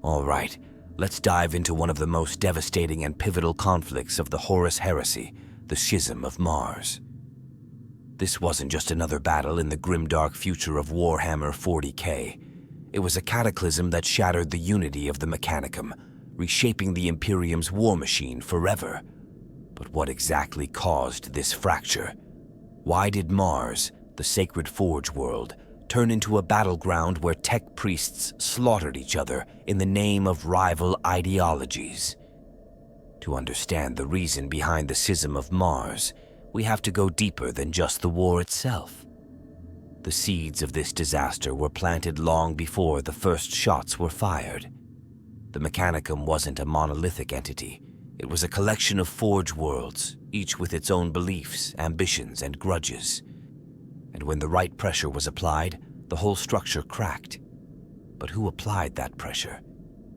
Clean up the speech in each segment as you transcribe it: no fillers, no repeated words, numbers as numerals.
All right, let's dive into one of the most devastating and pivotal conflicts of the Horus heresy, the Schism of Mars. This wasn't just another battle in the grimdark future of Warhammer 40k. It was a cataclysm that shattered the unity of the Mechanicum, reshaping the Imperium's war machine forever. But what exactly caused this fracture? Why did Mars, the sacred forge world, turn into a battleground where tech priests slaughtered each other in the name of rival ideologies? To understand the reason behind the Schism of Mars, we have to go deeper than just the war itself. The seeds of this disaster were planted long before the first shots were fired. The Mechanicum wasn't a monolithic entity. It was a collection of forge worlds, each with its own beliefs, ambitions, and grudges. And when the right pressure was applied, the whole structure cracked. But who applied that pressure?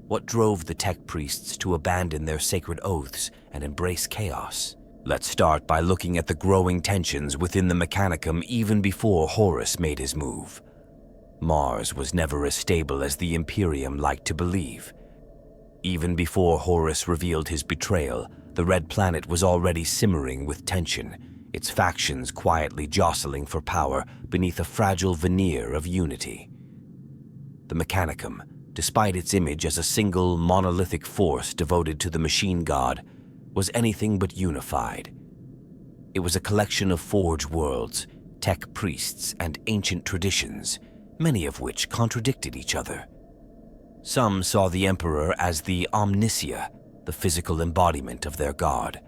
What drove the tech priests to abandon their sacred oaths and embrace chaos? Let's start by looking at the growing tensions within the Mechanicum even before Horus made his move. Mars was never as stable as the Imperium liked to believe. Even before Horus revealed his betrayal, the Red Planet was already simmering with tension, its factions quietly jostling for power beneath a fragile veneer of unity. The Mechanicum, despite its image as a single monolithic force devoted to the machine god, was anything but unified. It was a collection of forge worlds, tech priests, and ancient traditions, many of which contradicted each other. Some saw the Emperor as the Omnicia, the physical embodiment of their god,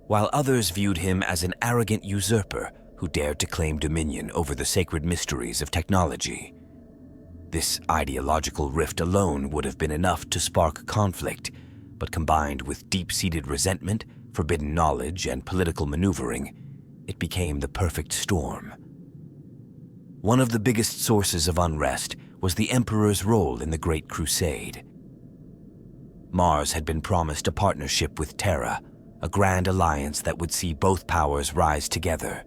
while others viewed him as an arrogant usurper who dared to claim dominion over the sacred mysteries of technology. This ideological rift alone would have been enough to spark conflict, but combined with deep-seated resentment, forbidden knowledge, and political maneuvering, it became the perfect storm. One of the biggest sources of unrest was the Emperor's role in the Great Crusade. Mars had been promised a partnership with Terra, a grand alliance that would see both powers rise together.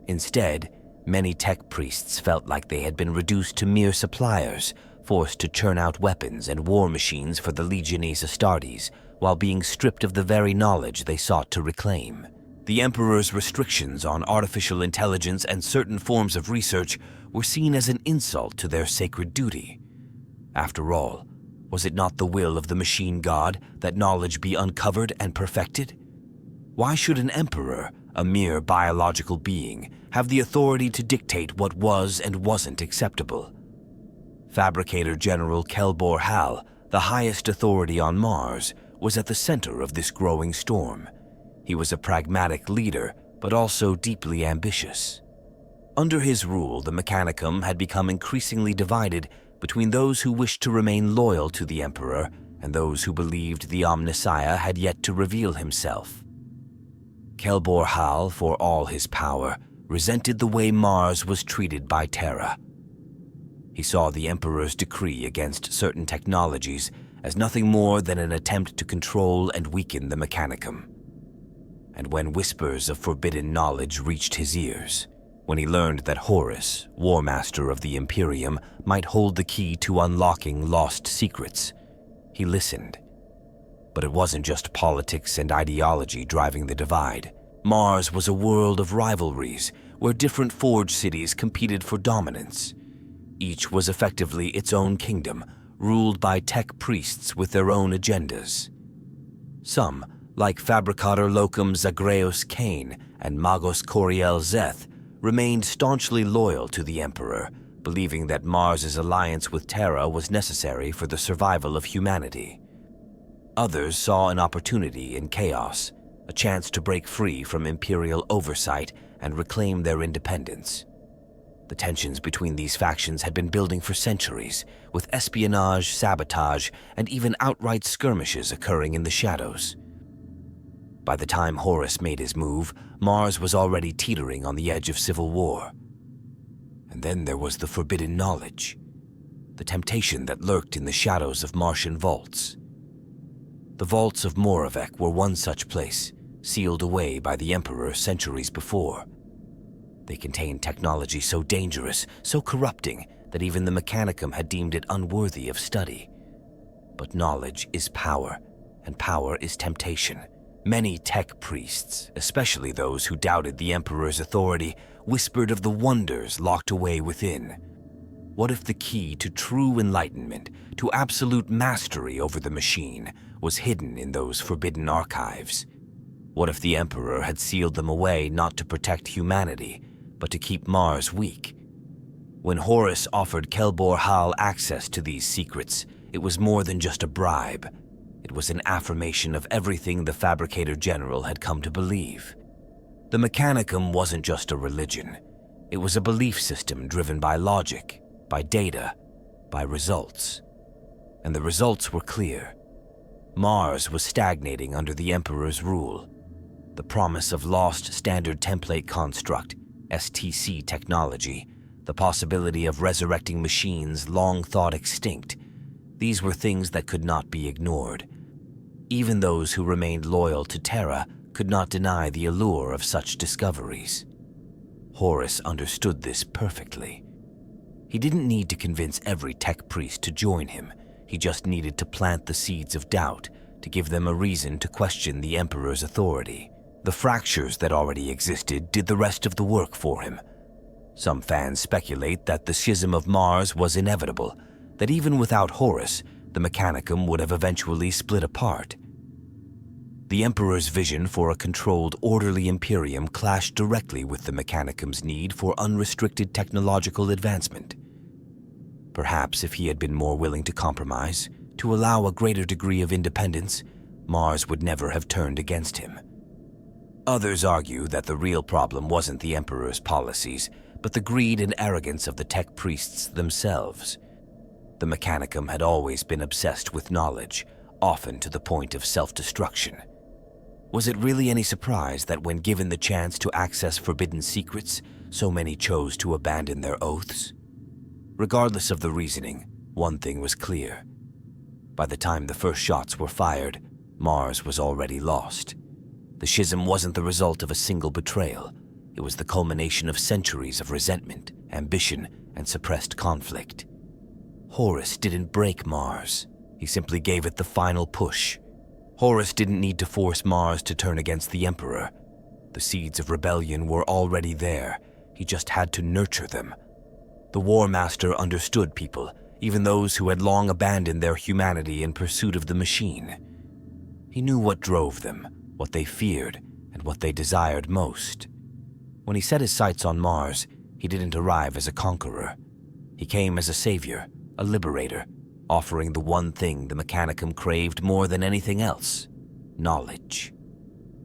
Instead, many tech priests felt like they had been reduced to mere suppliers, forced to churn out weapons and war machines for the Legiones Astartes, while being stripped of the very knowledge they sought to reclaim. The Emperor's restrictions on artificial intelligence and certain forms of research were seen as an insult to their sacred duty. After all, was it not the will of the machine god that knowledge be uncovered and perfected? Why should an emperor, a mere biological being, have the authority to dictate what was and wasn't acceptable? Fabricator General Kelbor-Hal, the highest authority on Mars, was at the center of this growing storm. He was a pragmatic leader, but also deeply ambitious. Under his rule, the Mechanicum had become increasingly divided between those who wished to remain loyal to the Emperor and those who believed the Omnissiah had yet to reveal himself. Kelbor-Hal, for all his power, resented the way Mars was treated by Terra. He saw the Emperor's decree against certain technologies as nothing more than an attempt to control and weaken the Mechanicum. And when whispers of forbidden knowledge reached his ears, when he learned that Horus, War Master of the Imperium, might hold the key to unlocking lost secrets, he listened. But it wasn't just politics and ideology driving the divide. Mars was a world of rivalries where different forge cities competed for dominance. Each was effectively its own kingdom, ruled by tech priests with their own agendas. Some, like Fabricator Locum Zagreus Cain and Magos Coriel Zeth, remained staunchly loyal to the Emperor, believing that Mars's alliance with Terra was necessary for the survival of humanity. Others saw an opportunity in chaos, a chance to break free from Imperial oversight and reclaim their independence. The tensions between these factions had been building for centuries, with espionage, sabotage, and even outright skirmishes occurring in the shadows. By the time Horus made his move, Mars was already teetering on the edge of civil war. And then there was the forbidden knowledge, the temptation that lurked in the shadows of Martian vaults. The vaults of Moravec were one such place, sealed away by the Emperor centuries before. They contained technology so dangerous, so corrupting, that even the Mechanicum had deemed it unworthy of study. But knowledge is power, and power is temptation. Many tech priests, especially those who doubted the Emperor's authority, whispered of the wonders locked away within. What if the key to true enlightenment, to absolute mastery over the machine, was hidden in those forbidden archives? What if the Emperor had sealed them away not to protect humanity, but to keep Mars weak? When Horus offered Kelbor-Hal access to these secrets, it was more than just a bribe. It was an affirmation of everything the Fabricator General had come to believe. The Mechanicum wasn't just a religion. It was a belief system driven by logic, by data, by results. And the results were clear. Mars was stagnating under the Emperor's rule. The promise of lost standard template construct, STC technology, the possibility of resurrecting machines long thought extinct, these were things that could not be ignored. Even those who remained loyal to Terra could not deny the allure of such discoveries. Horus understood this perfectly. He didn't need to convince every tech priest to join him. He just needed to plant the seeds of doubt, to give them a reason to question the Emperor's authority. The fractures that already existed did the rest of the work for him. Some fans speculate that the Schism of Mars was inevitable, that even without Horus, the Mechanicum would have eventually split apart. The Emperor's vision for a controlled, orderly Imperium clashed directly with the Mechanicum's need for unrestricted technological advancement. Perhaps if he had been more willing to compromise, to allow a greater degree of independence, Mars would never have turned against him. Others argue that the real problem wasn't the Emperor's policies, but the greed and arrogance of the tech priests themselves. The Mechanicum had always been obsessed with knowledge, often to the point of self-destruction. Was it really any surprise that when given the chance to access forbidden secrets, so many chose to abandon their oaths? Regardless of the reasoning, one thing was clear. By the time the first shots were fired, Mars was already lost. The Schism wasn't the result of a single betrayal. It was the culmination of centuries of resentment, ambition, and suppressed conflict. Horus didn't break Mars. He simply gave it the final push. Horus didn't need to force Mars to turn against the Emperor. The seeds of rebellion were already there. He just had to nurture them. The War Master understood people, even those who had long abandoned their humanity in pursuit of the machine. He knew what drove them, what they feared, and what they desired most. When he set his sights on Mars, he didn't arrive as a conqueror. He came as a savior, a liberator, offering the one thing the Mechanicum craved more than anything else: knowledge.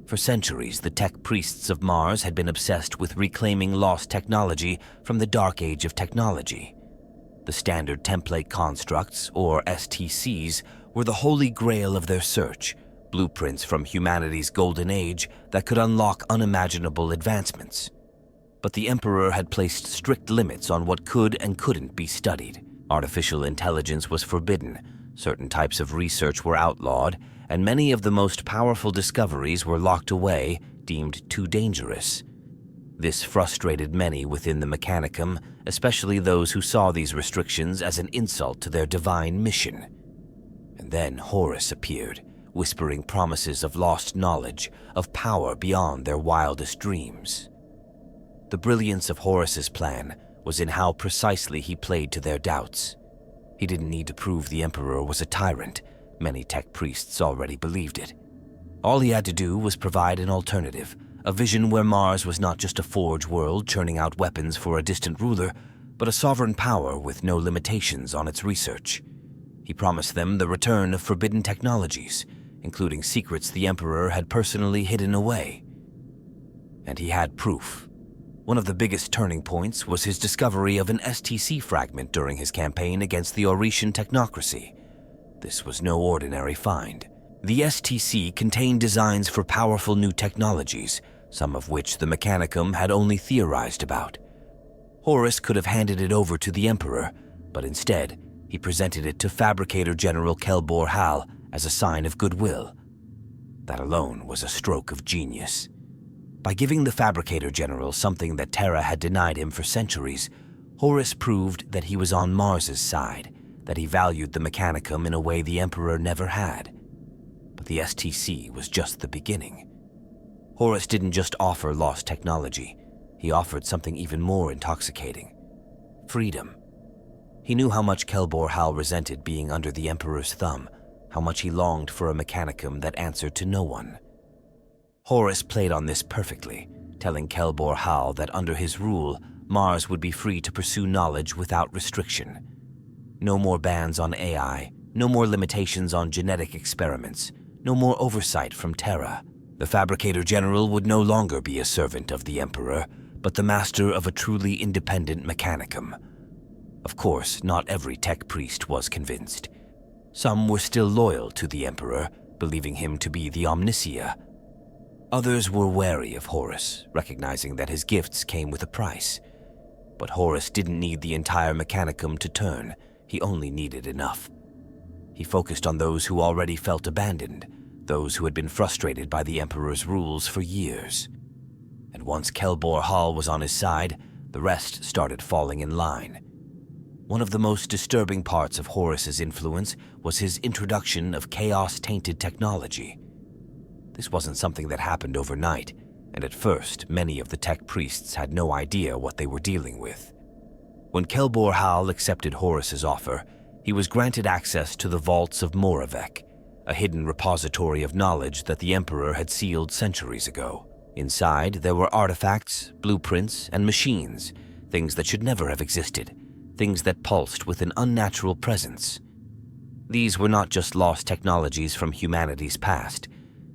For centuries, the tech priests of Mars had been obsessed with reclaiming lost technology from the dark age of technology. The standard template constructs, or STCs, were the holy grail of their search, blueprints from humanity's golden age that could unlock unimaginable advancements. But the Emperor had placed strict limits on what could and couldn't be studied. Artificial intelligence was forbidden, certain types of research were outlawed, and many of the most powerful discoveries were locked away, deemed too dangerous. This frustrated many within the Mechanicum, especially those who saw these restrictions as an insult to their divine mission. And then Horus appeared, whispering promises of lost knowledge, of power beyond their wildest dreams. The brilliance of Horus's plan was in how precisely he played to their doubts. He didn't need to prove the Emperor was a tyrant. Many tech priests already believed it. All he had to do was provide an alternative, a vision where Mars was not just a forge world churning out weapons for a distant ruler, but a sovereign power with no limitations on its research. He promised them the return of forbidden technologies, including secrets the Emperor had personally hidden away. And he had proof. One of the biggest turning points was his discovery of an STC fragment during his campaign against the Oretian technocracy. This was no ordinary find. The STC contained designs for powerful new technologies, some of which the Mechanicum had only theorized about. Horus could have handed it over to the Emperor, but instead, he presented it to Fabricator General Kelbor-Hal as a sign of goodwill. That alone was a stroke of genius. By giving the Fabricator General something that Terra had denied him for centuries, Horus proved that he was on Mars's side, that he valued the Mechanicum in a way the Emperor never had. But the STC was just the beginning. Horus didn't just offer lost technology, he offered something even more intoxicating: freedom. He knew how much Kelbor-Hal resented being under the Emperor's thumb, how much he longed for a Mechanicum that answered to no one. Horus played on this perfectly, telling Kelbor-Hal that under his rule, Mars would be free to pursue knowledge without restriction. No more bans on AI, no more limitations on genetic experiments, no more oversight from Terra. The Fabricator General would no longer be a servant of the Emperor, but the master of a truly independent Mechanicum. Of course, not every tech priest was convinced. Some were still loyal to the Emperor, believing him to be the Omnicia. Others were wary of Horus, recognizing that his gifts came with a price. But Horus didn't need the entire Mechanicum to turn, he only needed enough. He focused on those who already felt abandoned, those who had been frustrated by the Emperor's rules for years. And once Kelbor-Hal was on his side, the rest started falling in line. One of the most disturbing parts of Horus's influence was his introduction of chaos-tainted technology. This wasn't something that happened overnight, and at first, many of the tech priests had no idea what they were dealing with. When Kelbor-Hal accepted Horus's offer, he was granted access to the vaults of Moravec, a hidden repository of knowledge that the Emperor had sealed centuries ago. Inside, there were artifacts, blueprints, and machines, things that should never have existed, things that pulsed with an unnatural presence. These were not just lost technologies from humanity's past.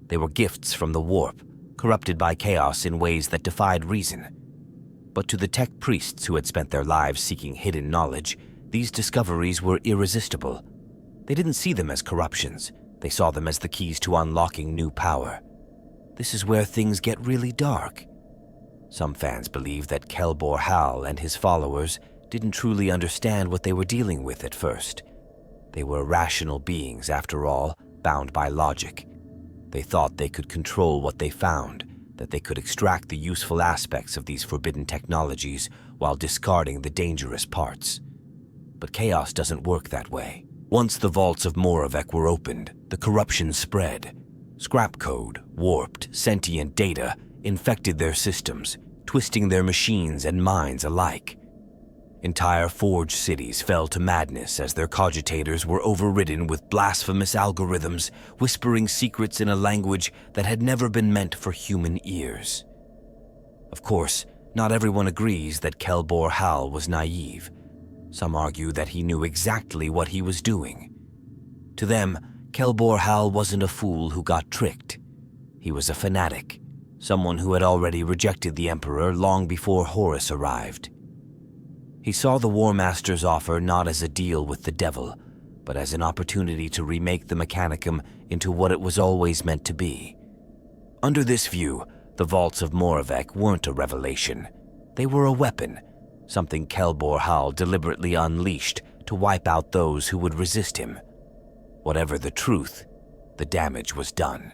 They were gifts from the warp, corrupted by chaos in ways that defied reason. But to the tech priests who had spent their lives seeking hidden knowledge, these discoveries were irresistible. They didn't see them as corruptions. They saw them as the keys to unlocking new power. This is where things get really dark. Some fans believe that Kelbor-Hal and his followers didn't truly understand what they were dealing with at first. They were rational beings, after all, bound by logic. They thought they could control what they found, that they could extract the useful aspects of these forbidden technologies while discarding the dangerous parts. But chaos doesn't work that way. Once the vaults of Moravec were opened, the corruption spread. Scrap code, warped, sentient data infected their systems, twisting their machines and minds alike. Entire forged cities fell to madness as their cogitators were overridden with blasphemous algorithms, whispering secrets in a language that had never been meant for human ears. Of course, not everyone agrees that Kelbor-Hal was naive. Some argue that he knew exactly what he was doing. To them, Kelbor-Hal wasn't a fool who got tricked. He was a fanatic, someone who had already rejected the Emperor long before Horus arrived. He saw the War Master's offer not as a deal with the devil, but as an opportunity to remake the Mechanicum into what it was always meant to be. Under this view, the vaults of Moravec weren't a revelation. They were a weapon, something Kelbor-Hal deliberately unleashed to wipe out those who would resist him. Whatever the truth, the damage was done.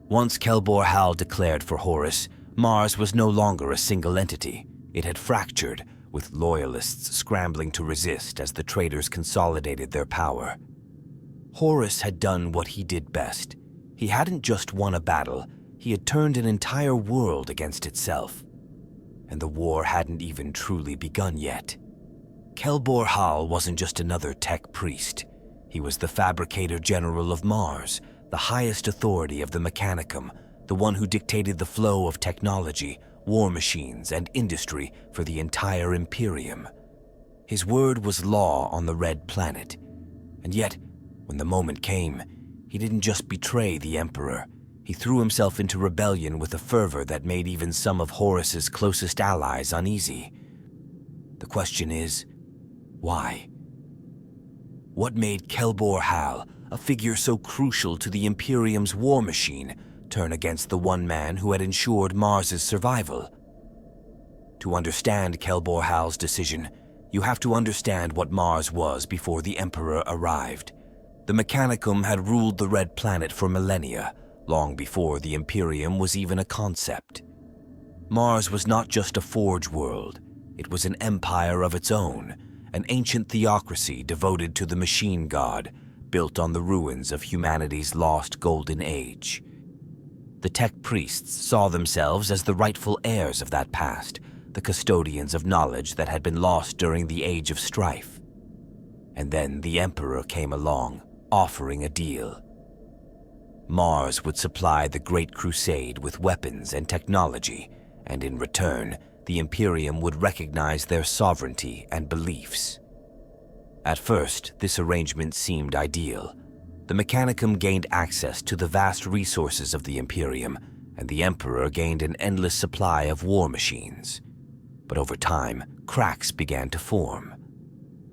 Once Kelbor-Hal declared for Horus, Mars was no longer a single entity. It had fractured, with loyalists scrambling to resist as the traitors consolidated their power. Horus had done what he did best. He hadn't just won a battle, he had turned an entire world against itself. And the war hadn't even truly begun yet. Kelbor-Hal wasn't just another tech priest. He was the Fabricator General of Mars, the highest authority of the Mechanicum, the one who dictated the flow of technology, war machines, and industry for the entire Imperium. His word was law on the Red Planet. And yet, when the moment came, he didn't just betray the Emperor. He threw himself into rebellion with a fervor that made even some of Horus's closest allies uneasy. The question is, why? What made Kelbor-Hal, a figure so crucial to the Imperium's war machine, turn against the one man who had ensured Mars's survival? To understand Kelbor-Hal's decision, you have to understand what Mars was before the Emperor arrived. The Mechanicum had ruled the Red Planet for millennia, long before the Imperium was even a concept. Mars was not just a forge world, it was an empire of its own, an ancient theocracy devoted to the machine god, built on the ruins of humanity's lost golden age. The tech priests saw themselves as the rightful heirs of that past, the custodians of knowledge that had been lost during the Age of Strife. And then the Emperor came along, offering a deal. Mars would supply the Great Crusade with weapons and technology, and in return, the Imperium would recognize their sovereignty and beliefs. At first, this arrangement seemed ideal. The Mechanicum gained access to the vast resources of the Imperium, and the Emperor gained an endless supply of war machines. But over time, cracks began to form.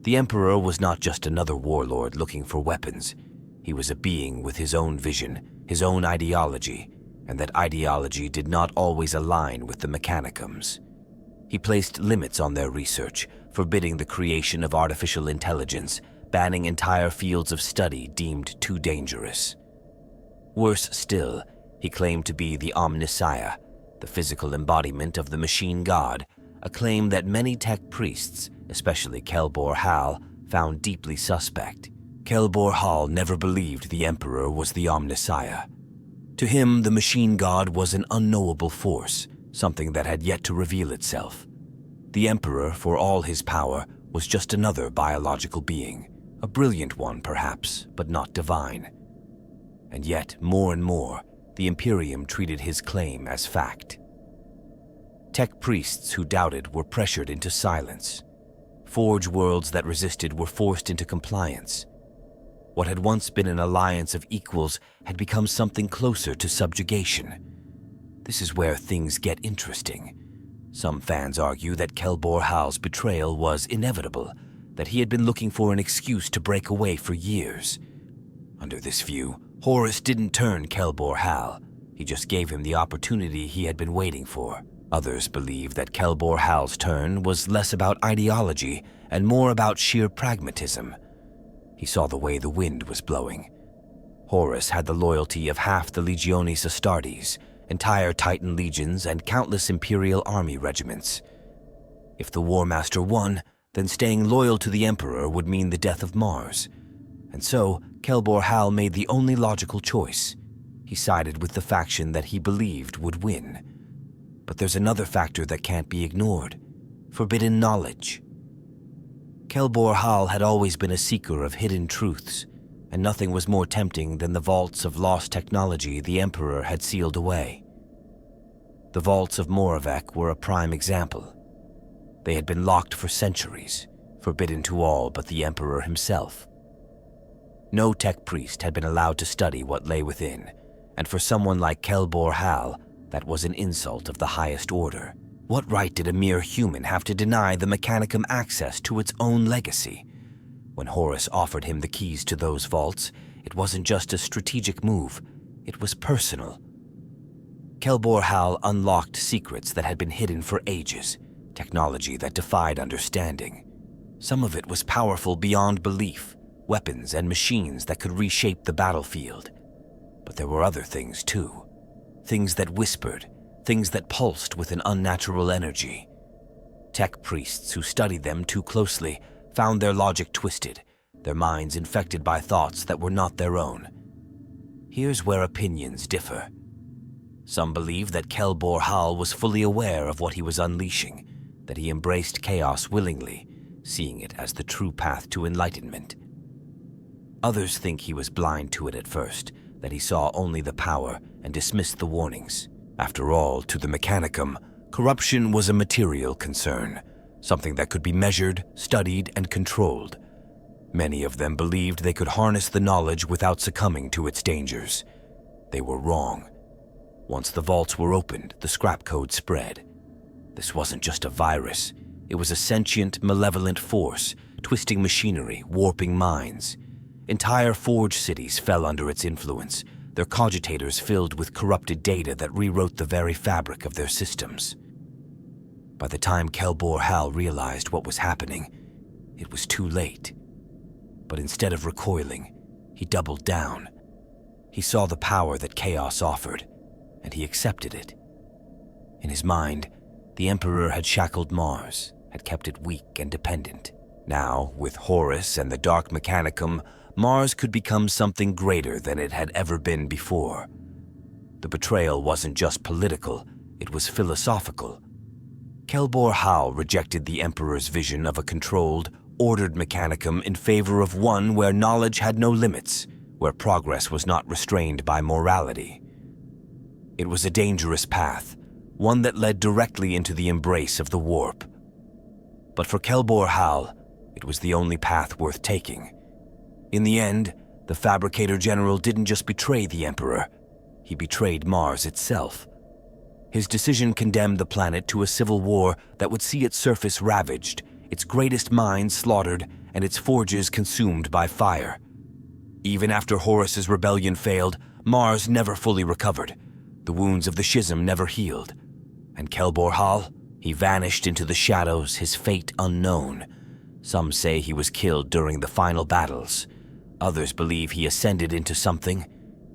The Emperor was not just another warlord looking for weapons. He was a being with his own vision, his own ideology, and that ideology did not always align with the Mechanicum's. He placed limits on their research, forbidding the creation of artificial intelligence, banning entire fields of study deemed too dangerous. Worse still, he claimed to be the Omnissiah, the physical embodiment of the machine god, a claim that many tech priests, especially Kelbor-Hal, found deeply suspect. Kelbor-Hal never believed the Emperor was the Omnissiah. To him, the machine god was an unknowable force, something that had yet to reveal itself. The Emperor, for all his power, was just another biological being, a brilliant one perhaps, but not divine. And yet, more and more, the Imperium treated his claim as fact. Tech priests who doubted were pressured into silence. Forge worlds that resisted were forced into compliance. What had once been an alliance of equals had become something closer to subjugation. This is where things get interesting. Some fans argue that Kelbor-Hal's betrayal was inevitable, that he had been looking for an excuse to break away for years. Under this view, Horus didn't turn Kelbor-Hal. He just gave him the opportunity he had been waiting for. Others believe that Kelbor-Hal's turn was less about ideology and more about sheer pragmatism. He saw the way the wind was blowing. Horus had the loyalty of half the Legiones Astartes, entire Titan legions, and countless Imperial army regiments. If the War Master won, then staying loyal to the Emperor would mean the death of Mars. And so, Kelbor-Hal made the only logical choice. He sided with the faction that he believed would win. But there's another factor that can't be ignored: forbidden knowledge. Kelbor-Hal had always been a seeker of hidden truths, and nothing was more tempting than the vaults of lost technology the Emperor had sealed away. The vaults of Moravec were a prime example. They had been locked for centuries, forbidden to all but the Emperor himself. No tech priest had been allowed to study what lay within, and for someone like Kelbor-Hal, that was an insult of the highest order. What right did a mere human have to deny the Mechanicum access to its own legacy? When Horus offered him the keys to those vaults, it wasn't just a strategic move, it was personal. Kelbor-Hal unlocked secrets that had been hidden for ages, technology that defied understanding. Some of it was powerful beyond belief, weapons and machines that could reshape the battlefield. But there were other things too. Things that whispered, things that pulsed with an unnatural energy. Tech priests who studied them too closely found their logic twisted, their minds infected by thoughts that were not their own. Here's where opinions differ. Some believe that Kelbor-Hal was fully aware of what he was unleashing, that he embraced chaos willingly, seeing it as the true path to enlightenment. Others think he was blind to it at first, that he saw only the power and dismissed the warnings. After all, to the Mechanicum, corruption was a material concern, something that could be measured, studied, and controlled. Many of them believed they could harness the knowledge without succumbing to its dangers. They were wrong. Once the vaults were opened, the scrap code spread. This wasn't just a virus. It was a sentient, malevolent force, twisting machinery, warping minds. Entire forge cities fell under its influence, their cogitators filled with corrupted data that rewrote the very fabric of their systems. By the time Kelbor-Hal realized what was happening, it was too late. But instead of recoiling, he doubled down. He saw the power that chaos offered, and he accepted it. In his mind, the Emperor had shackled Mars, had kept it weak and dependent. Now, with Horus and the Dark Mechanicum, Mars could become something greater than it had ever been before. The betrayal wasn't just political, it was philosophical. Kelbor-Hal rejected the Emperor's vision of a controlled, ordered Mechanicum in favor of one where knowledge had no limits, where progress was not restrained by morality. It was a dangerous path, one that led directly into the embrace of the warp. But for Kelbor-Hal, it was the only path worth taking. In the end, the Fabricator General didn't just betray the Emperor, he betrayed Mars itself. His decision condemned the planet to a civil war that would see its surface ravaged, its greatest minds slaughtered, and its forges consumed by fire. Even after Horus's rebellion failed, Mars never fully recovered. The wounds of the Schism never healed. And Kelbor-Hal? He vanished into the shadows, his fate unknown. Some say he was killed during the final battles. Others believe he ascended into something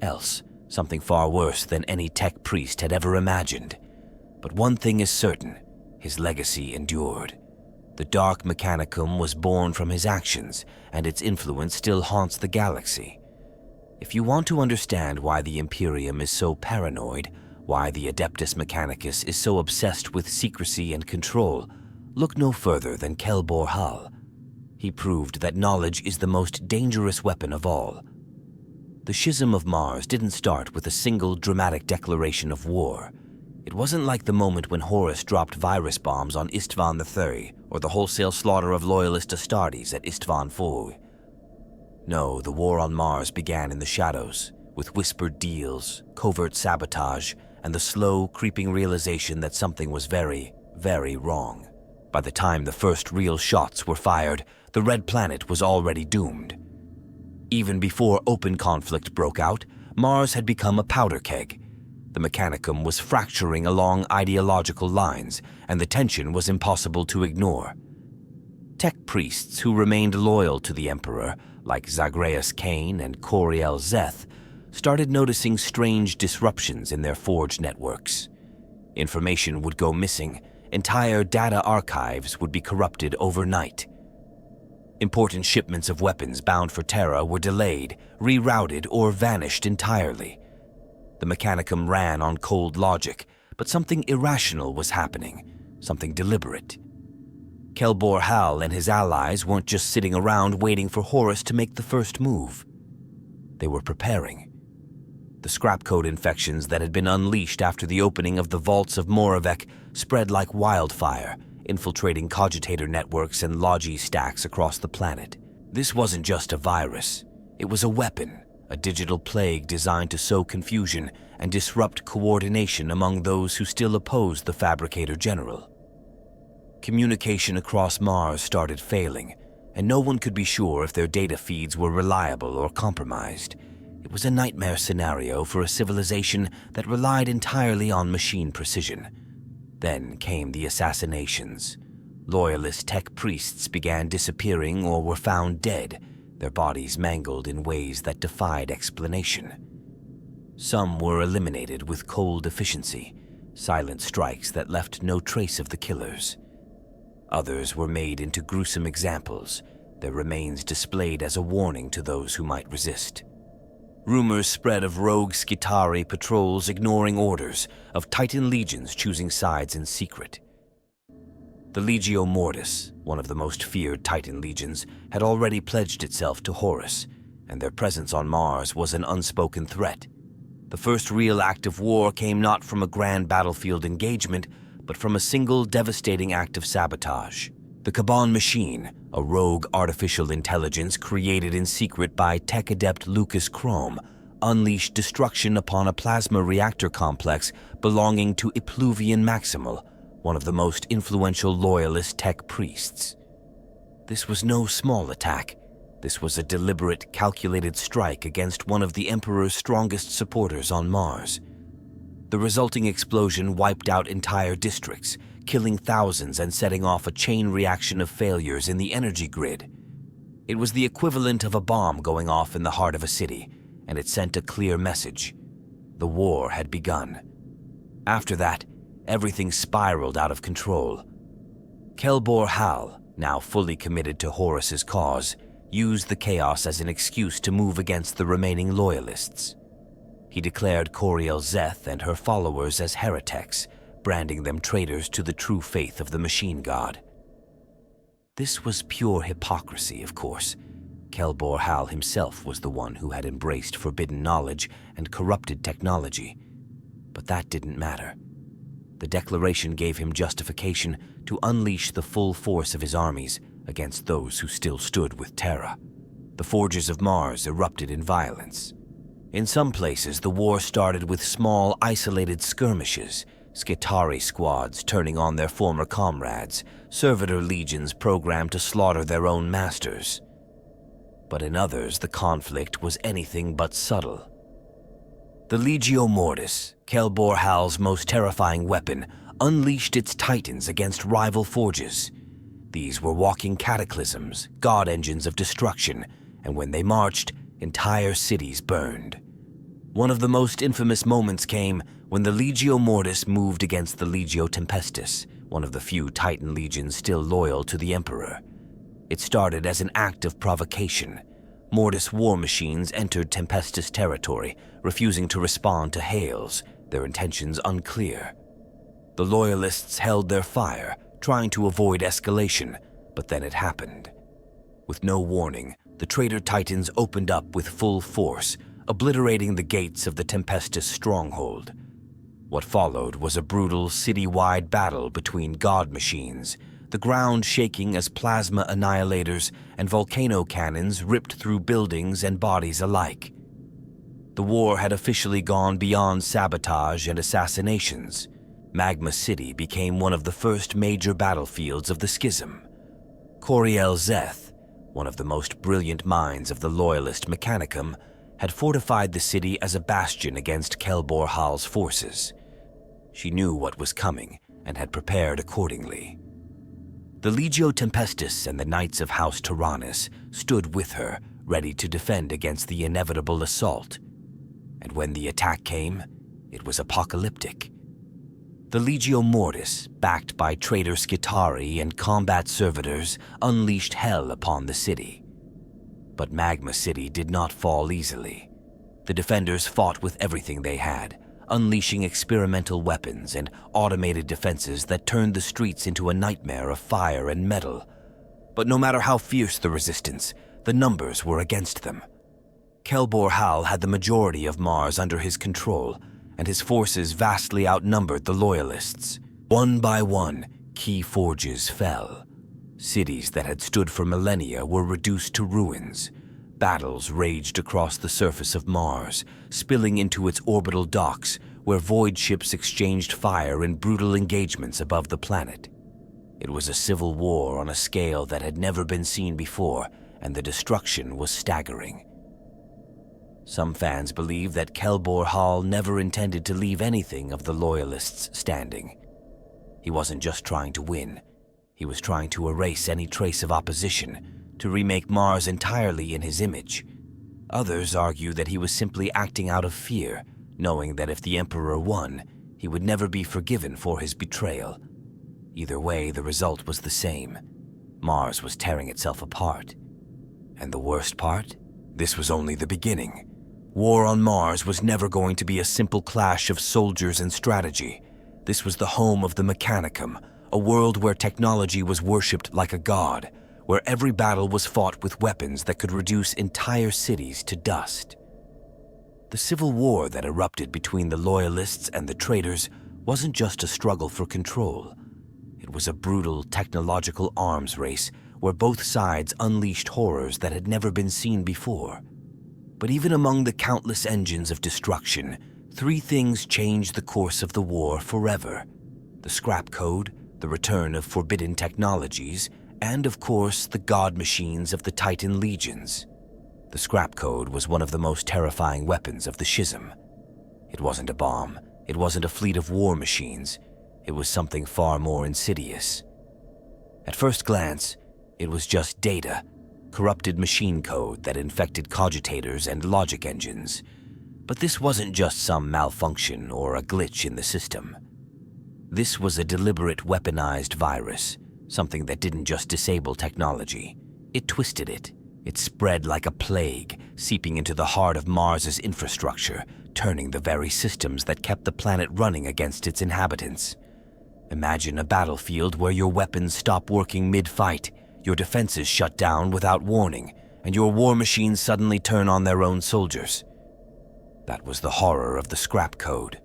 else, something far worse than any tech priest had ever imagined. But one thing is certain, his legacy endured. The Dark Mechanicum was born from his actions, and its influence still haunts the galaxy. If you want to understand why the Imperium is so paranoid, why the Adeptus Mechanicus is so obsessed with secrecy and control, look no further than Kelbor-Hal. He proved that knowledge is the most dangerous weapon of all. The Schism of Mars didn't start with a single dramatic declaration of war. It wasn't like the moment when Horus dropped virus bombs on Istvan III or the wholesale slaughter of loyalist Astartes at Istvan IV. No, the war on Mars began in the shadows, with whispered deals, covert sabotage, and the slow, creeping realization that something was very, very wrong. By the time the first real shots were fired, the Red Planet was already doomed. Even before open conflict broke out, Mars had become a powder keg. The Mechanicum was fracturing along ideological lines, and the tension was impossible to ignore. Tech priests who remained loyal to the Emperor, like Zagreus Cain and Coriel Zeth, started noticing strange disruptions in their forge networks. Information would go missing, entire data archives would be corrupted overnight. Important shipments of weapons bound for Terra were delayed, rerouted, or vanished entirely. The Mechanicum ran on cold logic, but something irrational was happening, something deliberate. Kelbor-Hal and his allies weren't just sitting around waiting for Horus to make the first move. They were preparing. The scrap code infections that had been unleashed after the opening of the vaults of Moravec spread like wildfire, infiltrating cogitator networks and logi stacks across the planet. This wasn't just a virus. It was a weapon, a digital plague designed to sow confusion and disrupt coordination among those who still opposed the Fabricator General. Communication across Mars started failing, and no one could be sure if their data feeds were reliable or compromised. It was a nightmare scenario for a civilization that relied entirely on machine precision. Then came the assassinations. Loyalist tech priests began disappearing or were found dead, their bodies mangled in ways that defied explanation. Some were eliminated with cold efficiency, silent strikes that left no trace of the killers. Others were made into gruesome examples, their remains displayed as a warning to those who might resist. Rumors spread of rogue Skitarii patrols ignoring orders, of Titan legions choosing sides in secret. The Legio Mortis, one of the most feared Titan legions, had already pledged itself to Horus, and their presence on Mars was an unspoken threat. The first real act of war came not from a grand battlefield engagement, but from a single devastating act of sabotage. The Kaban machine, a rogue artificial intelligence created in secret by tech adept Lucas Chrome, unleashed destruction upon a plasma reactor complex belonging to Ipluvian Maximal, one of the most influential loyalist tech priests. This was no small attack. This was a deliberate, calculated strike against one of the Emperor's strongest supporters on Mars. The resulting explosion wiped out entire districts, killing thousands and setting off a chain reaction of failures in the energy grid. It was the equivalent of a bomb going off in the heart of a city, and it sent a clear message. The war had begun. After that, everything spiraled out of control. Kelbor-Hal, now fully committed to Horus's cause, used the chaos as an excuse to move against the remaining loyalists. He declared Coriel-Zeth and her followers as heretics, branding them traitors to the true faith of the machine god. This was pure hypocrisy, of course. Kelbor-Hal himself was the one who had embraced forbidden knowledge and corrupted technology. But that didn't matter. The declaration gave him justification to unleash the full force of his armies against those who still stood with Terra. The Forges of Mars erupted in violence. In some places, the war started with small, isolated skirmishes, Skitarii squads turning on their former comrades, servitor legions programmed to slaughter their own masters. But in others, the conflict was anything but subtle. The Legio Mortis, Kelbor-Hal's most terrifying weapon, unleashed its titans against rival forges. These were walking cataclysms, god engines of destruction, and when they marched, entire cities burned. One of the most infamous moments came when the Legio Mortis moved against the Legio Tempestus, one of the few Titan legions still loyal to the Emperor. It started as an act of provocation. Mortis war machines entered Tempestus territory, refusing to respond to hails, their intentions unclear. The Loyalists held their fire, trying to avoid escalation, but then it happened. With no warning, the traitor Titans opened up with full force, obliterating the gates of the Tempestus stronghold. What followed was a brutal city-wide battle between god machines, the ground shaking as plasma annihilators and volcano cannons ripped through buildings and bodies alike. The war had officially gone beyond sabotage and assassinations. Magma City became one of the first major battlefields of the Schism. Coriel-Zeth, one of the most brilliant minds of the Loyalist Mechanicum, had fortified the city as a bastion against Kelbor-Hal's forces. She knew what was coming and had prepared accordingly. The Legio Tempestus and the Knights of House Tyrannus stood with her, ready to defend against the inevitable assault. And when the attack came, it was apocalyptic. The Legio Mortis, backed by traitor Skitarii and combat servitors, unleashed hell upon the city. But Magma City did not fall easily. The defenders fought with everything they had, unleashing experimental weapons and automated defenses that turned the streets into a nightmare of fire and metal. But no matter how fierce the resistance, the numbers were against them. Kelbor-Hal had the majority of Mars under his control, and his forces vastly outnumbered the Loyalists. One by one, key forges fell. Cities that had stood for millennia were reduced to ruins. Battles raged across the surface of Mars, spilling into its orbital docks, where void ships exchanged fire in brutal engagements above the planet. It was a civil war on a scale that had never been seen before, and the destruction was staggering. Some fans believe that Kelbor-Hal never intended to leave anything of the Loyalists standing. He wasn't just trying to win. He was trying to erase any trace of opposition, to remake Mars entirely in his image. Others argue that he was simply acting out of fear, knowing that if the Emperor won, he would never be forgiven for his betrayal. Either way, the result was the same. Mars was tearing itself apart. And the worst part? This was only the beginning. War on Mars was never going to be a simple clash of soldiers and strategy. This was the home of the Mechanicum, a world where technology was worshipped like a god, where every battle was fought with weapons that could reduce entire cities to dust. The civil war that erupted between the Loyalists and the traitors wasn't just a struggle for control. It was a brutal technological arms race where both sides unleashed horrors that had never been seen before. But even among the countless engines of destruction, three things changed the course of the war forever: the scrap code, the return of forbidden technologies, and of course, the god machines of the Titan legions. The scrap code was one of the most terrifying weapons of the Schism. It wasn't a bomb, it wasn't a fleet of war machines, it was something far more insidious. At first glance, it was just data, corrupted machine code that infected cogitators and logic engines. But this wasn't just some malfunction or a glitch in the system. This was a deliberate weaponized virus, Something that didn't just disable technology, it twisted it. It spread like a plague, seeping into the heart of Mars's infrastructure, turning the very systems that kept the planet running against its inhabitants. Imagine a battlefield where your weapons stop working mid-fight, your defenses shut down without warning, and your war machines suddenly turn on their own soldiers. That was the horror of the scrap code.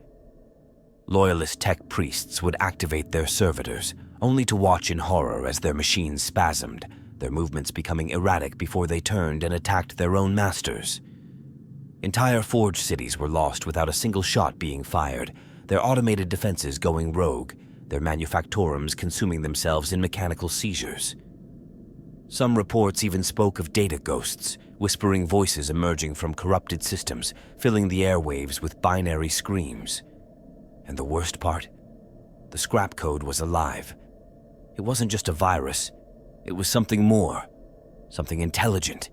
Loyalist tech priests would activate their servitors, only to watch in horror as their machines spasmed, their movements becoming erratic before they turned and attacked their own masters. Entire forge cities were lost without a single shot being fired, their automated defenses going rogue, their manufactorums consuming themselves in mechanical seizures. Some reports even spoke of data ghosts, whispering voices emerging from corrupted systems, filling the airwaves with binary screams. And the worst part? The scrap code was alive. It wasn't just a virus. It was something more, something intelligent.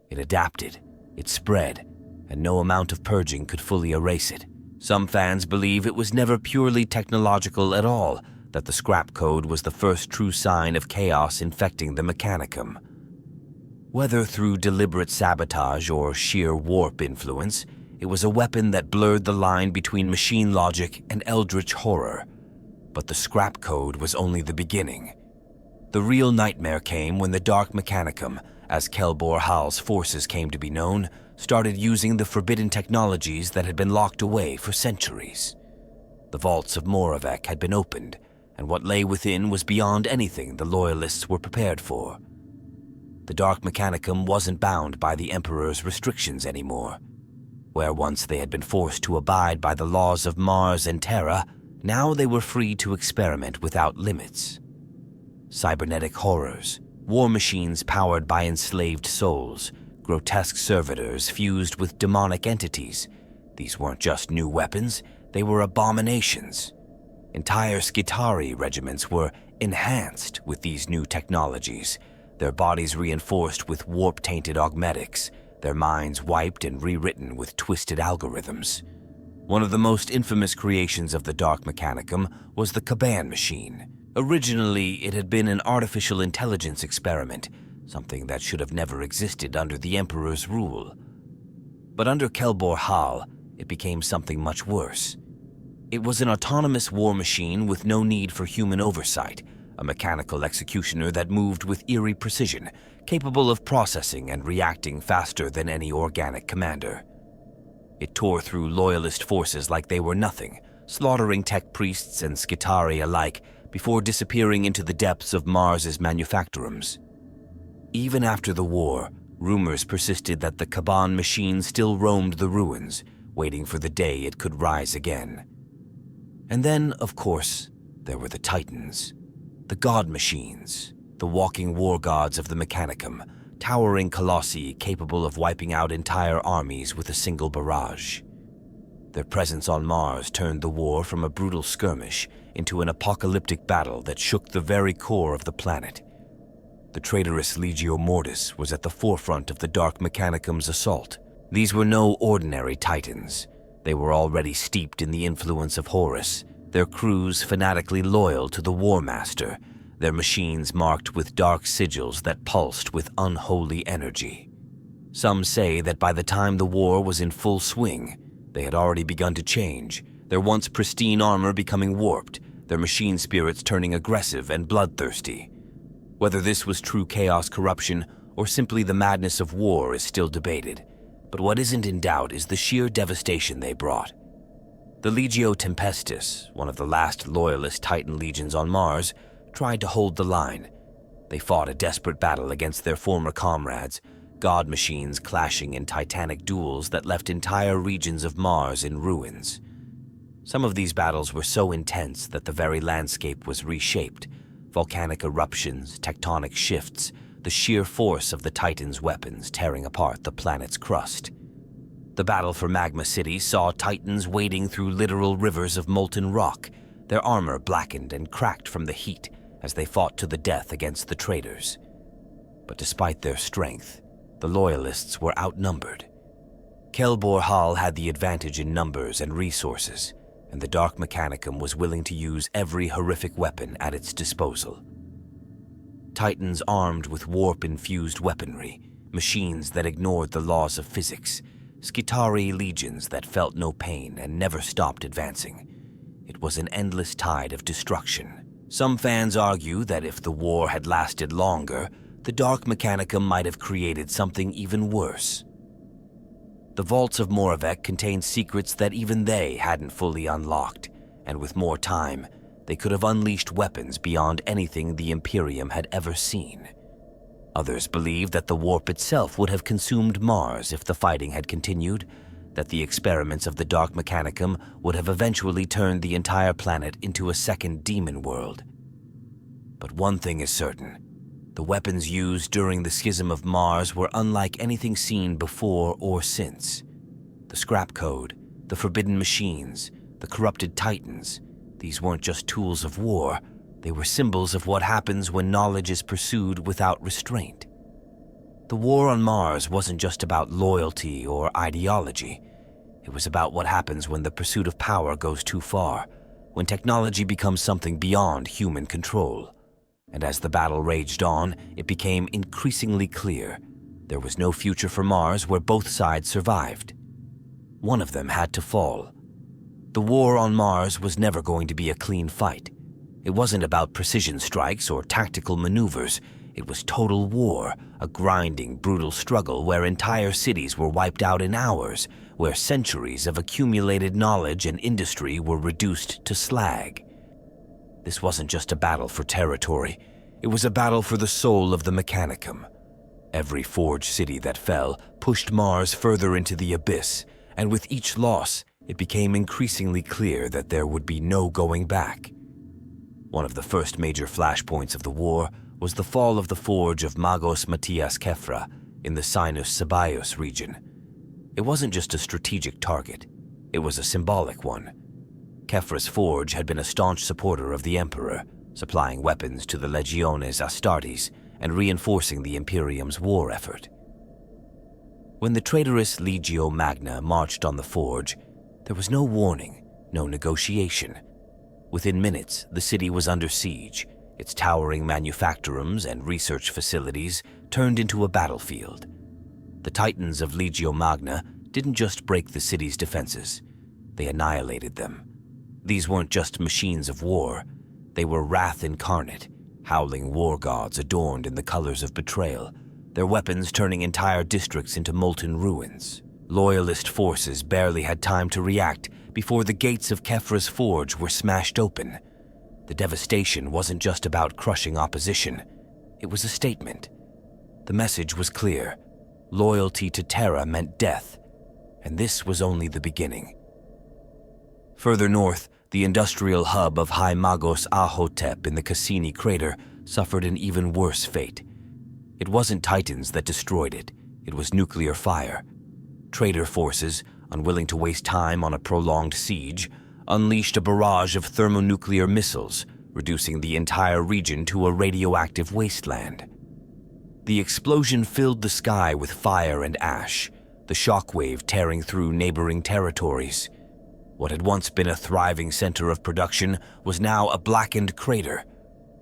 It adapted, it spread, and no amount of purging could fully erase it. Some fans believe it was never purely technological at all, that the scrap code was the first true sign of chaos infecting the Mechanicum. Whether through deliberate sabotage or sheer warp influence, it was a weapon that blurred the line between machine logic and eldritch horror. But the scrap code was only the beginning. The real nightmare came when the Dark Mechanicum, as Kelbor-Hal's forces came to be known, started using the forbidden technologies that had been locked away for centuries. The vaults of Moravec had been opened, and what lay within was beyond anything the Loyalists were prepared for. The Dark Mechanicum wasn't bound by the Emperor's restrictions anymore. Where once they had been forced to abide by the laws of Mars and Terra, now they were free to experiment without limits. Cybernetic horrors, war machines powered by enslaved souls, grotesque servitors fused with demonic entities. These weren't just new weapons, they were abominations. Entire Skitarii regiments were enhanced with these new technologies, their bodies reinforced with warp-tainted augmetics, their minds wiped and rewritten with twisted algorithms. One of the most infamous creations of the Dark Mechanicum was the Kaban machine. Originally, it had been an artificial intelligence experiment, something that should have never existed under the Emperor's rule. But under Kelbor-Hal, it became something much worse. It was an autonomous war machine with no need for human oversight, a mechanical executioner that moved with eerie precision, capable of processing and reacting faster than any organic commander. It tore through Loyalist forces like they were nothing, slaughtering tech priests and Skitarii alike before disappearing into the depths of Mars's manufactorums. Even after the war, rumors persisted that the Kaban machine still roamed the ruins, waiting for the day it could rise again. And then, of course, there were the Titans, the God Machines, the walking war gods of the Mechanicum, towering colossi capable of wiping out entire armies with a single barrage. Their presence on Mars turned the war from a brutal skirmish into an apocalyptic battle that shook the very core of the planet. The traitorous Legio Mortis was at the forefront of the Dark Mechanicum's assault. These were no ordinary Titans. They were already steeped in the influence of Horus, their crews fanatically loyal to the War Master, their machines marked with dark sigils that pulsed with unholy energy. Some say that by the time the war was in full swing, they had already begun to change, their once pristine armor becoming warped, their machine spirits turning aggressive and bloodthirsty. Whether this was true chaos corruption or simply the madness of war is still debated, but what isn't in doubt is the sheer devastation they brought. The Legio Tempestus, one of the last Loyalist Titan legions on Mars, tried to hold the line. They fought a desperate battle against their former comrades, god machines clashing in titanic duels that left entire regions of Mars in ruins. Some of these battles were so intense that the very landscape was reshaped. Volcanic eruptions, tectonic shifts, the sheer force of the Titans' weapons tearing apart the planet's crust. The battle for Magma City saw Titans wading through literal rivers of molten rock, their armor blackened and cracked from the heat as they fought to the death against the traitors. But despite their strength, the Loyalists were outnumbered. Kelbor-Hal had the advantage in numbers and resources, and the Dark Mechanicum was willing to use every horrific weapon at its disposal. Titans armed with warp-infused weaponry, machines that ignored the laws of physics, Skitarii legions that felt no pain and never stopped advancing. It was an endless tide of destruction. Some fans argue that if the war had lasted longer, the Dark Mechanicum might have created something even worse. The vaults of Moravec contained secrets that even they hadn't fully unlocked, and with more time, they could have unleashed weapons beyond anything the Imperium had ever seen. Others believed that the warp itself would have consumed Mars if the fighting had continued, that the experiments of the Dark Mechanicum would have eventually turned the entire planet into a second demon world. But one thing is certain. The weapons used during the Schism of Mars were unlike anything seen before or since. The scrap code, the forbidden machines, the corrupted Titans, these weren't just tools of war, they were symbols of what happens when knowledge is pursued without restraint. The war on Mars wasn't just about loyalty or ideology. It was about what happens when the pursuit of power goes too far, when technology becomes something beyond human control. And as the battle raged on, it became increasingly clear there was no future for Mars where both sides survived. One of them had to fall. The war on Mars was never going to be a clean fight. It wasn't about precision strikes or tactical maneuvers. It was total war, a grinding, brutal struggle where entire cities were wiped out in hours, where centuries of accumulated knowledge and industry were reduced to slag. This wasn't just a battle for territory. It was a battle for the soul of the Mechanicum. Every forged city that fell pushed Mars further into the abyss, and with each loss, it became increasingly clear that there would be no going back. One of the first major flashpoints of the war was the fall of the forge of Magos Matthias Kefra in the Sinus Sabaios region. It wasn't just a strategic target, it was a symbolic one. Kefra's forge had been a staunch supporter of the Emperor, supplying weapons to the Legiones Astartes and reinforcing the Imperium's war effort. When the traitorous Legio Magna marched on the forge, there was no warning, no negotiation. Within minutes, the city was under siege, its towering manufactorums and research facilities turned into a battlefield. The Titans of Legio Magna didn't just break the city's defenses, they annihilated them. These weren't just machines of war, they were wrath incarnate, howling war gods adorned in the colors of betrayal, their weapons turning entire districts into molten ruins. Loyalist forces barely had time to react before the gates of Kefra's forge were smashed open. The devastation wasn't just about crushing opposition, it was a statement. The message was clear. Loyalty to Terra meant death, and this was only the beginning. Further north, the industrial hub of High Magos Ahotep in the Cassini crater suffered an even worse fate. It wasn't Titans that destroyed it, it was nuclear fire. Traitor forces, unwilling to waste time on a prolonged siege, unleashed a barrage of thermonuclear missiles, reducing the entire region to a radioactive wasteland. The explosion filled the sky with fire and ash, the shockwave tearing through neighboring territories. What had once been a thriving center of production was now a blackened crater.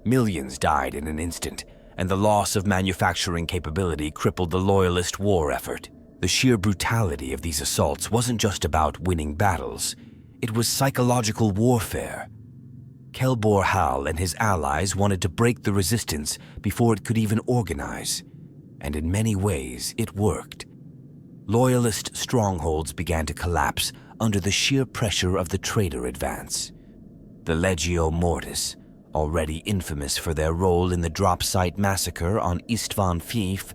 Millions died in an instant, and the loss of manufacturing capability crippled the Loyalist war effort. The sheer brutality of these assaults wasn't just about winning battles, it was psychological warfare. Kelbor-Hal and his allies wanted to break the resistance before it could even organize, and in many ways it worked. Loyalist strongholds began to collapse under the sheer pressure of the traitor advance. The Legio Mortis, already infamous for their role in the drop site massacre on Istvan Fief,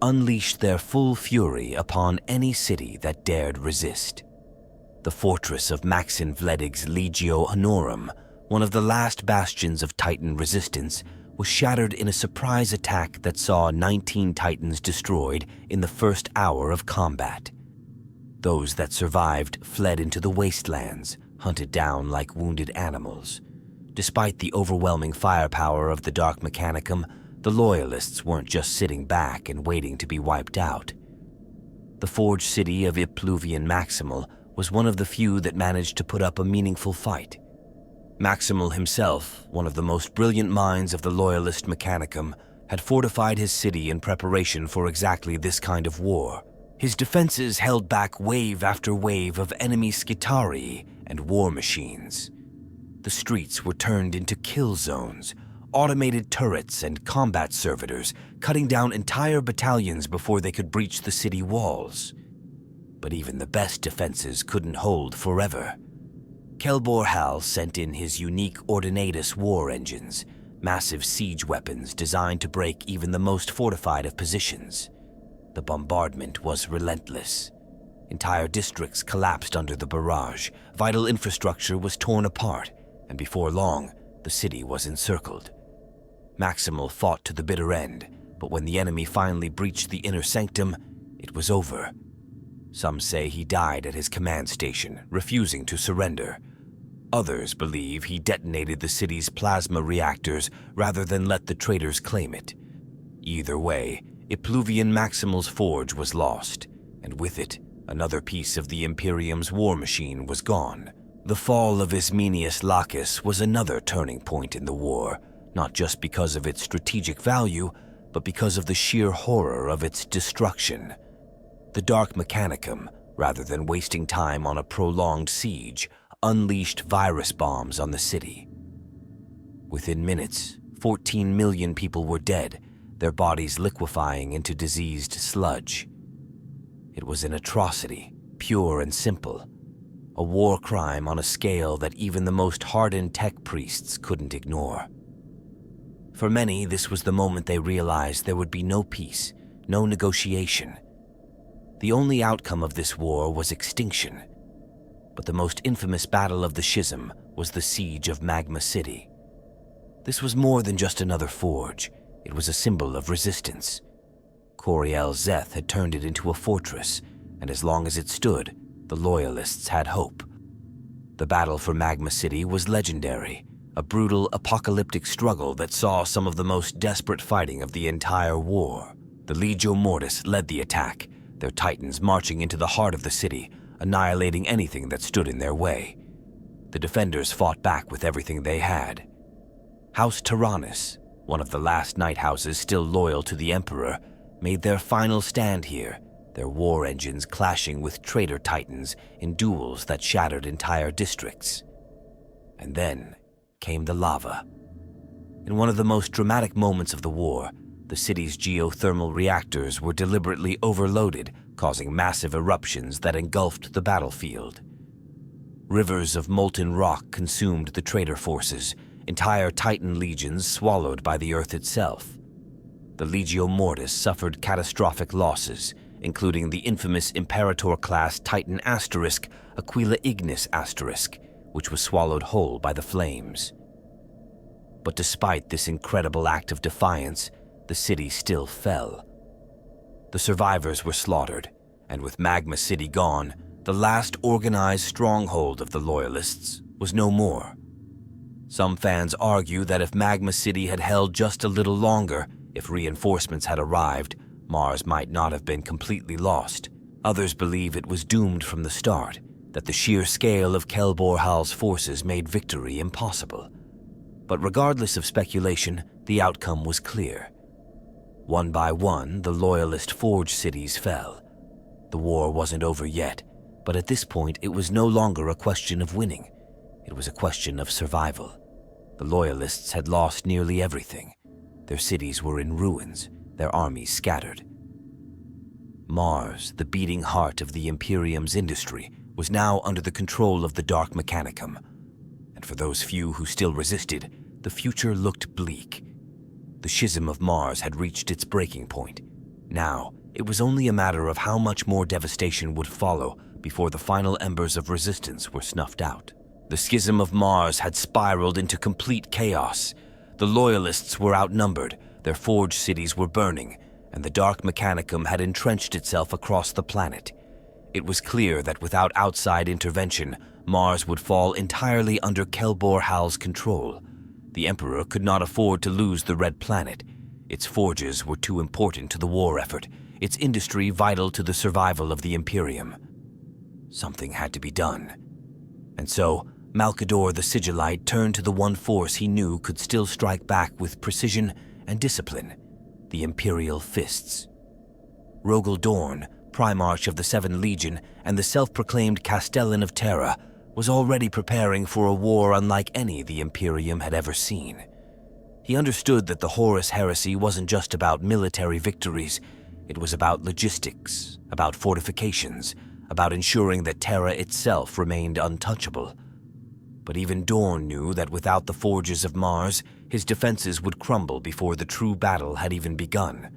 unleashed their full fury upon any city that dared resist. The fortress of Maxin Vledig's Legio Honorum, one of the last bastions of Titan resistance, was shattered in a surprise attack that saw 19 Titans destroyed in the first hour of combat. Those that survived fled into the wastelands, hunted down like wounded animals. Despite the overwhelming firepower of the Dark Mechanicum, the Loyalists weren't just sitting back and waiting to be wiped out. The forged city of Ipluvian Maximal was one of the few that managed to put up a meaningful fight. Maximal himself, one of the most brilliant minds of the Loyalist Mechanicum, had fortified his city in preparation for exactly this kind of war. His defenses held back wave after wave of enemy Skitarii and war machines. The streets were turned into kill zones, automated turrets and combat servitors cutting down entire battalions before they could breach the city walls. But even the best defenses couldn't hold forever. Kelbor-Hal sent in his unique Ordinatus war engines, massive siege weapons designed to break even the most fortified of positions. The bombardment was relentless. Entire districts collapsed under the barrage, vital infrastructure was torn apart, and before long, the city was encircled. Maximal fought to the bitter end, but when the enemy finally breached the inner sanctum, it was over. Some say he died at his command station, refusing to surrender. Others believe he detonated the city's plasma reactors rather than let the traitors claim it. Either way, Impluvian Maximal's forge was lost, and with it, another piece of the Imperium's war machine was gone. The fall of Ismenius Lacus was another turning point in the war, not just because of its strategic value, but because of the sheer horror of its destruction. The Dark Mechanicum, rather than wasting time on a prolonged siege, unleashed virus bombs on the city. Within minutes, 14 million people were dead, their bodies liquefying into diseased sludge. It was an atrocity, pure and simple, a war crime on a scale that even the most hardened tech priests couldn't ignore. For many, this was the moment they realized there would be no peace, no negotiation. The only outcome of this war was extinction. But the most infamous battle of the Schism was the siege of Magma City. This was more than just another forge. It was a symbol of resistance. Coriel Zeth had turned it into a fortress, and as long as it stood, the Loyalists had hope. The battle for Magma City was legendary, a brutal, apocalyptic struggle that saw some of the most desperate fighting of the entire war. The Legio Mortis led the attack, their titans marching into the heart of the city, annihilating anything that stood in their way. The defenders fought back with everything they had. House Tyrannus, one of the last night houses still loyal to the Emperor, made their final stand here, their war engines clashing with traitor titans in duels that shattered entire districts. And then came the lava. In one of the most dramatic moments of the war, the city's geothermal reactors were deliberately overloaded, causing massive eruptions that engulfed the battlefield. Rivers of molten rock consumed the traitor forces, entire Titan legions swallowed by the earth itself. The Legio Mortis suffered catastrophic losses, including the infamous Imperator-class Titan Asterisk, Aquila Ignis Asterisk, which was swallowed whole by the flames. But despite this incredible act of defiance, the city still fell. The survivors were slaughtered, and with Magma City gone, the last organized stronghold of the Loyalists was no more. Some fans argue that if Magma City had held just a little longer, if reinforcements had arrived, Mars might not have been completely lost. Others believe it was doomed from the start, that the sheer scale of Kelbor-Hal's forces made victory impossible. But regardless of speculation, the outcome was clear. One by one, the Loyalist forge cities fell. The war wasn't over yet, but at this point it was no longer a question of winning. It was a question of survival. The Loyalists had lost nearly everything. Their cities were in ruins, their armies scattered. Mars, the beating heart of the Imperium's industry, was now under the control of the Dark Mechanicum. And for those few who still resisted, the future looked bleak. The Schism of Mars had reached its breaking point. Now, it was only a matter of how much more devastation would follow before the final embers of resistance were snuffed out. The Schism of Mars had spiraled into complete chaos. The Loyalists were outnumbered, their forge cities were burning, and the Dark Mechanicum had entrenched itself across the planet. It was clear that without outside intervention, Mars would fall entirely under Kelbor-Hal's control. The Emperor could not afford to lose the Red Planet. Its forges were too important to the war effort, its industry vital to the survival of the Imperium. Something had to be done. And so, Malkador the Sigillite turned to the one force he knew could still strike back with precision and discipline: the Imperial Fists. Rogel Dorn, Primarch of the Seven Legion and the self-proclaimed Castellan of Terra, was already preparing for a war unlike any the Imperium had ever seen. He understood that the Horus heresy wasn't just about military victories. It was about logistics, about fortifications, about ensuring that Terra itself remained untouchable. But even Dorn knew that without the forges of Mars, his defenses would crumble before the true battle had even begun.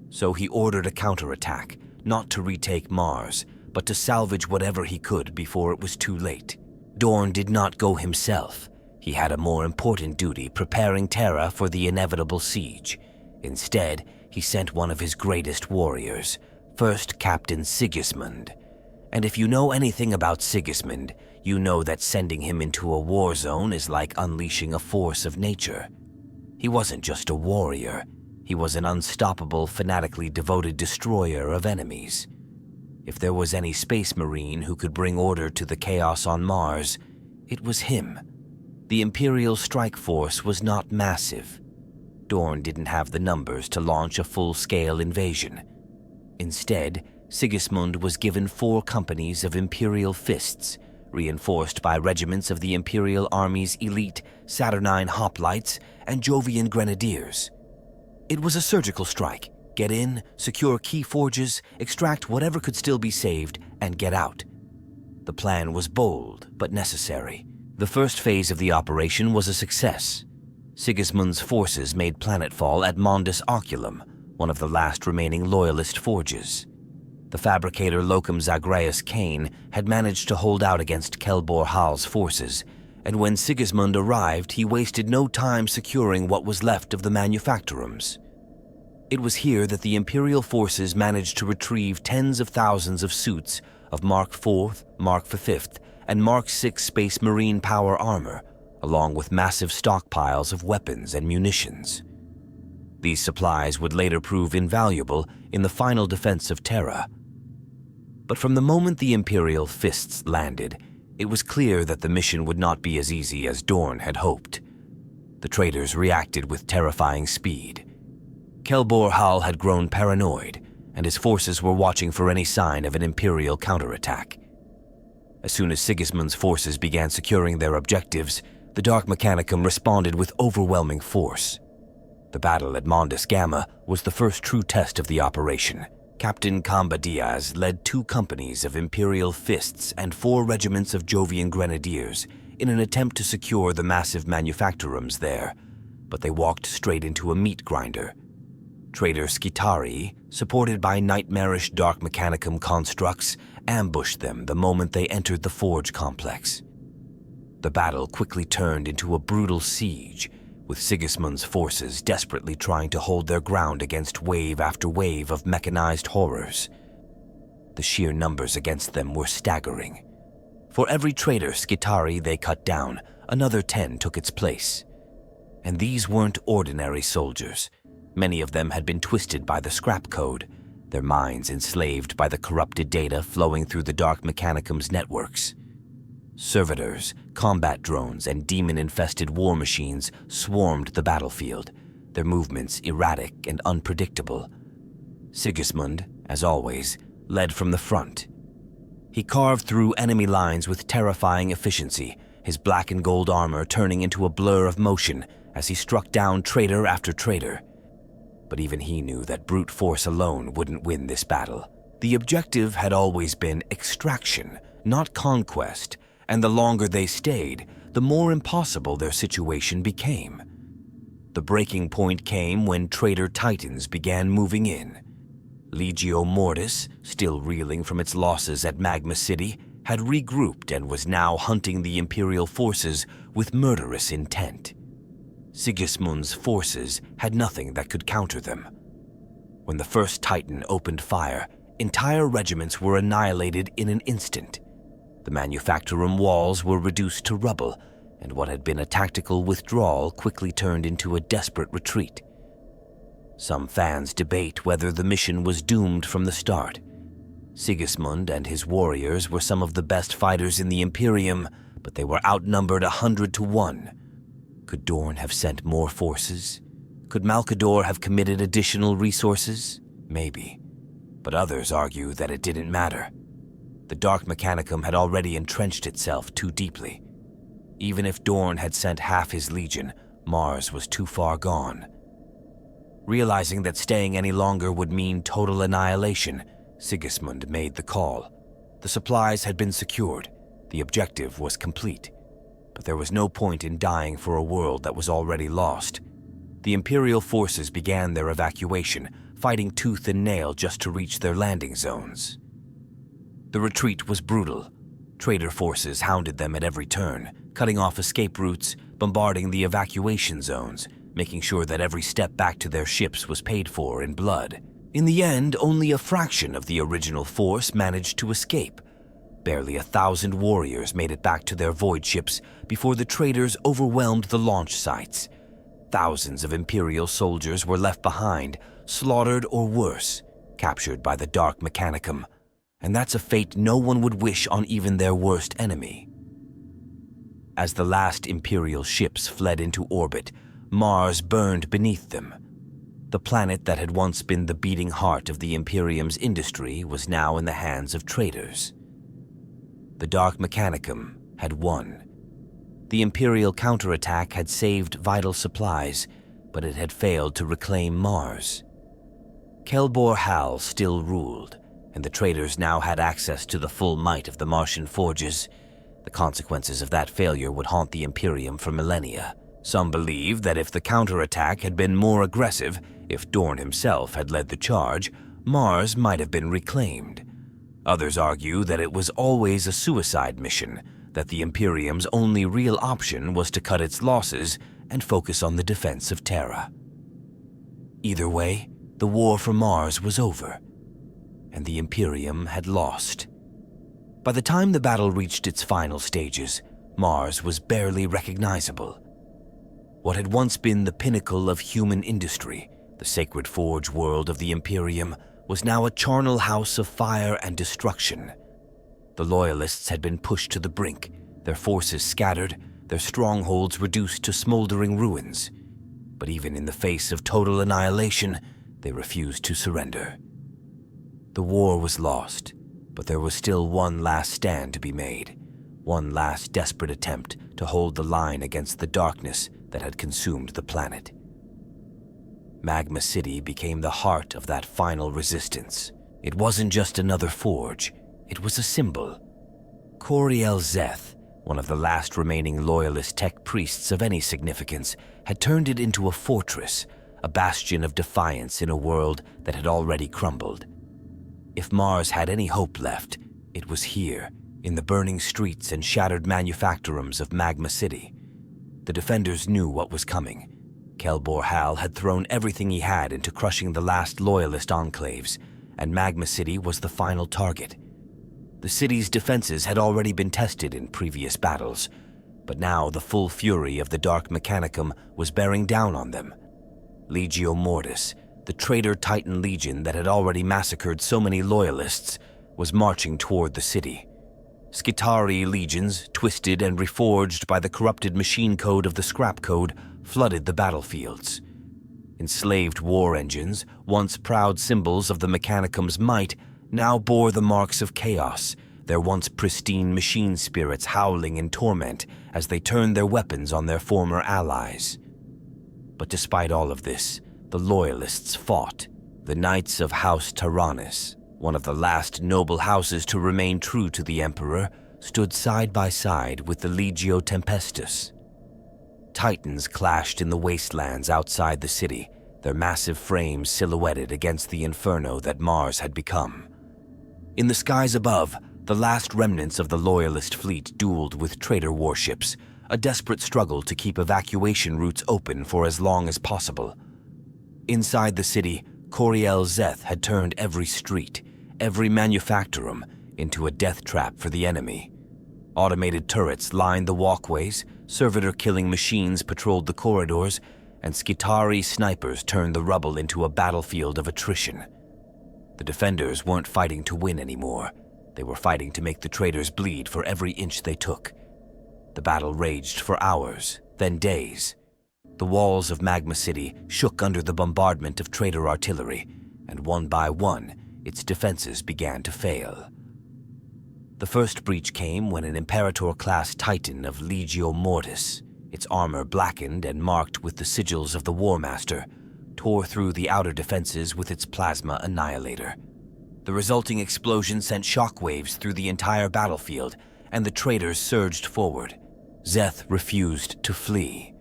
So he ordered a counterattack, not to retake Mars, but to salvage whatever he could before it was too late. Dorn did not go himself. He had a more important duty, preparing Terra for the inevitable siege. Instead, he sent one of his greatest warriors, First Captain Sigismund. And if you know anything about Sigismund, you know that sending him into a war zone is like unleashing a force of nature. He wasn't just a warrior. He was an unstoppable, fanatically devoted destroyer of enemies. If there was any space marine who could bring order to the chaos on Mars, it was him. The Imperial strike force was not massive. Dorn didn't have the numbers to launch a full-scale invasion. Instead, Sigismund was given 4 companies of Imperial Fists, reinforced by regiments of the Imperial Army's elite Saturnine Hoplites and Jovian Grenadiers. It was a surgical strike. Get in, secure key forges, extract whatever could still be saved, and get out. The plan was bold, but necessary. The first phase of the operation was a success. Sigismund's forces made planetfall at Mondus Oculum, one of the last remaining Loyalist forges. The fabricator Locum Zagreus Kane had managed to hold out against Kelbor-Hal's forces, and when Sigismund arrived, he wasted no time securing what was left of the manufactorums. It was here that the Imperial forces managed to retrieve tens of thousands of suits of Mark IV, Mark V, and Mark VI Space Marine power armor, along with massive stockpiles of weapons and munitions. These supplies would later prove invaluable in the final defense of Terra. But from the moment the Imperial Fists landed, it was clear that the mission would not be as easy as Dorn had hoped. The traitors reacted with terrifying speed. Kelbor-Hal had grown paranoid, and his forces were watching for any sign of an Imperial counterattack. As soon as Sigismund's forces began securing their objectives, the Dark Mechanicum responded with overwhelming force. The battle at Mondus Gamma was the first true test of the operation. Captain Kamba Diaz led 2 companies of Imperial Fists and 4 regiments of Jovian Grenadiers in an attempt to secure the massive manufactorums there, but they walked straight into a meat grinder. Traitor Skitari, supported by nightmarish Dark Mechanicum constructs, ambushed them the moment they entered the forge complex. The battle quickly turned into a brutal siege, with Sigismund's forces desperately trying to hold their ground against wave after wave of mechanized horrors. The sheer numbers against them were staggering. For every traitor Skitari they cut down, another 10 took its place. And these weren't ordinary soldiers. Many of them had been twisted by the scrap code, their minds enslaved by the corrupted data flowing through the Dark Mechanicum's networks. Servitors, combat drones, and demon-infested war machines swarmed the battlefield, their movements erratic and unpredictable. Sigismund, as always, led from the front. He carved through enemy lines with terrifying efficiency, his black and gold armor turning into a blur of motion as he struck down traitor after traitor. But even he knew that brute force alone wouldn't win this battle. The objective had always been extraction, not conquest, and the longer they stayed, the more impossible their situation became. The breaking point came when traitor titans began moving in. Legio Mortis, still reeling from its losses at Magma City, had regrouped and was now hunting the Imperial forces with murderous intent. Sigismund's forces had nothing that could counter them. When the first Titan opened fire, entire regiments were annihilated in an instant. The manufactorum walls were reduced to rubble, and what had been a tactical withdrawal quickly turned into a desperate retreat. Some fans debate whether the mission was doomed from the start. Sigismund and his warriors were some of the best fighters in the Imperium, but they were outnumbered 100 to 1. Could Dorn have sent more forces? Could Malkador have committed additional resources? Maybe. But others argue that it didn't matter. The Dark Mechanicum had already entrenched itself too deeply. Even if Dorn had sent half his legion, Mars was too far gone. Realizing that staying any longer would mean total annihilation, Sigismund made the call. The supplies had been secured. The objective was complete. But there was no point in dying for a world that was already lost. The Imperial forces began their evacuation, fighting tooth and nail just to reach their landing zones. The retreat was brutal. Traitor forces hounded them at every turn, cutting off escape routes, bombarding the evacuation zones, making sure that every step back to their ships was paid for in blood. In the end, only a fraction of the original force managed to escape. Barely 1,000 warriors made it back to their void ships before the traitors overwhelmed the launch sites. Thousands of Imperial soldiers were left behind, slaughtered or worse, captured by the Dark Mechanicum. And that's a fate no one would wish on even their worst enemy. As the last Imperial ships fled into orbit, Mars burned beneath them. The planet that had once been the beating heart of the Imperium's industry was now in the hands of traitors. The Dark Mechanicum had won. The Imperial counterattack had saved vital supplies, but it had failed to reclaim Mars. Kelbor-Hal still ruled, and the traitors now had access to the full might of the Martian forges. The consequences of that failure would haunt the Imperium for millennia. Some believe that if the counterattack had been more aggressive, if Dorn himself had led the charge, Mars might have been reclaimed. Others argue that it was always a suicide mission, that the Imperium's only real option was to cut its losses and focus on the defense of Terra. Either way, the war for Mars was over, and the Imperium had lost. By the time the battle reached its final stages, Mars was barely recognizable. What had once been the pinnacle of human industry, the sacred forge world of the Imperium, was now a charnel house of fire and destruction. The Loyalists had been pushed to the brink, their forces scattered, their strongholds reduced to smoldering ruins. But even in the face of total annihilation, they refused to surrender. The war was lost, but there was still one last stand to be made, one last desperate attempt to hold the line against the darkness that had consumed the planet. Magma City became the heart of that final resistance. It wasn't just another forge, it was a symbol. Coriel-Zeth, one of the last remaining Loyalist tech priests of any significance, had turned it into a fortress, a bastion of defiance in a world that had already crumbled. If Mars had any hope left, it was here, in the burning streets and shattered manufactorums of Magma City. The defenders knew what was coming. Kelbor-Hal had thrown everything he had into crushing the last Loyalist enclaves, and Magma City was the final target. The city's defenses had already been tested in previous battles, but now the full fury of the Dark Mechanicum was bearing down on them. Legio Mortis, the traitor Titan Legion that had already massacred so many Loyalists, was marching toward the city. Skitarii legions, twisted and reforged by the corrupted machine code of the Scrap Code, flooded the battlefields. Enslaved war engines, once proud symbols of the Mechanicum's might, now bore the marks of chaos, their once pristine machine spirits howling in torment as they turned their weapons on their former allies. But despite all of this, the Loyalists fought. The Knights of House Tyrannus, one of the last noble houses to remain true to the Emperor, stood side by side with the Legio Tempestus. Titans clashed in the wastelands outside the city, their massive frames silhouetted against the inferno that Mars had become. In the skies above, the last remnants of the Loyalist fleet dueled with traitor warships, a desperate struggle to keep evacuation routes open for as long as possible. Inside the city, Coriel-Zeth had turned every street, every manufactorum, into a death trap for the enemy. Automated turrets lined the walkways, servitor-killing machines patrolled the corridors, and Skitarii snipers turned the rubble into a battlefield of attrition. The defenders weren't fighting to win anymore. They were fighting to make the traitors bleed for every inch they took. The battle raged for hours, then days. The walls of Magma City shook under the bombardment of traitor artillery, and one by one, its defenses began to fail. The first breach came when an Imperator-class Titan of Legio Mortis, its armor blackened and marked with the sigils of the War Master, tore through the outer defenses with its plasma annihilator. The resulting explosion sent shockwaves through the entire battlefield, and the traitors surged forward. Szeth refused to flee.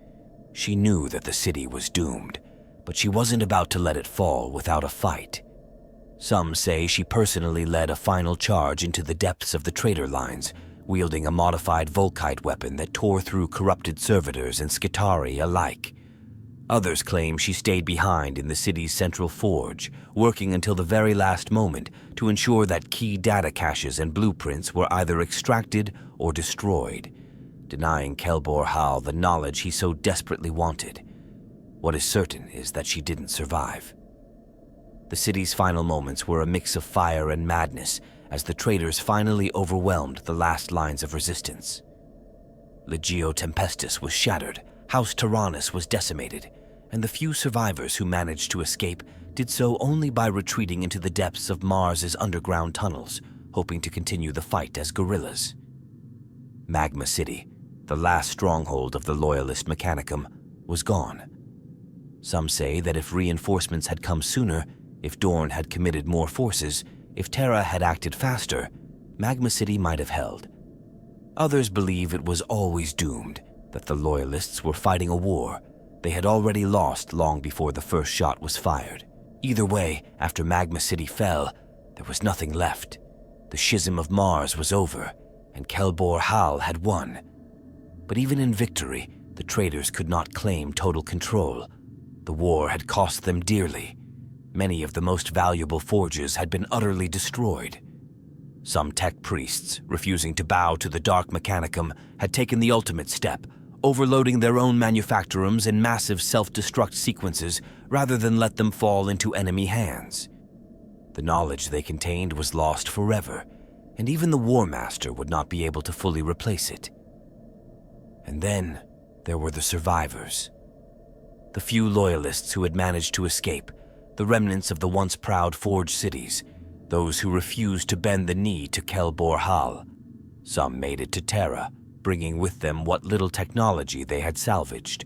She knew that the city was doomed, but she wasn't about to let it fall without a fight. Some say she personally led a final charge into the depths of the traitor lines, wielding a modified Volkite weapon that tore through corrupted servitors and Skitarii alike. Others claim she stayed behind in the city's central forge, working until the very last moment to ensure that key data caches and blueprints were either extracted or destroyed, denying Kelbor-Hal the knowledge he so desperately wanted. What is certain is that she didn't survive. The city's final moments were a mix of fire and madness as the traitors finally overwhelmed the last lines of resistance. Legio Tempestus was shattered, House Tyrannus was decimated, and the few survivors who managed to escape did so only by retreating into the depths of Mars's underground tunnels, hoping to continue the fight as guerrillas. Magma City, the last stronghold of the Loyalist Mechanicum, was gone. Some say that if reinforcements had come sooner, if Dorn had committed more forces, if Terra had acted faster, Magma City might have held. Others believe it was always doomed, that the Loyalists were fighting a war they had already lost long before the first shot was fired. Either way, after Magma City fell, there was nothing left. The Schism of Mars was over, and Kelbor-Hal had won. But even in victory, the traitors could not claim total control. The war had cost them dearly. Many of the most valuable forges had been utterly destroyed. Some tech priests, refusing to bow to the Dark Mechanicum, had taken the ultimate step, overloading their own manufactorums in massive self-destruct sequences rather than let them fall into enemy hands. The knowledge they contained was lost forever, and even the War Master would not be able to fully replace it. And then there were the survivors. The few Loyalists who had managed to escape, the remnants of the once proud Forge cities, those who refused to bend the knee to Kelbor-Hal. Some made it to Terra, bringing with them what little technology they had salvaged.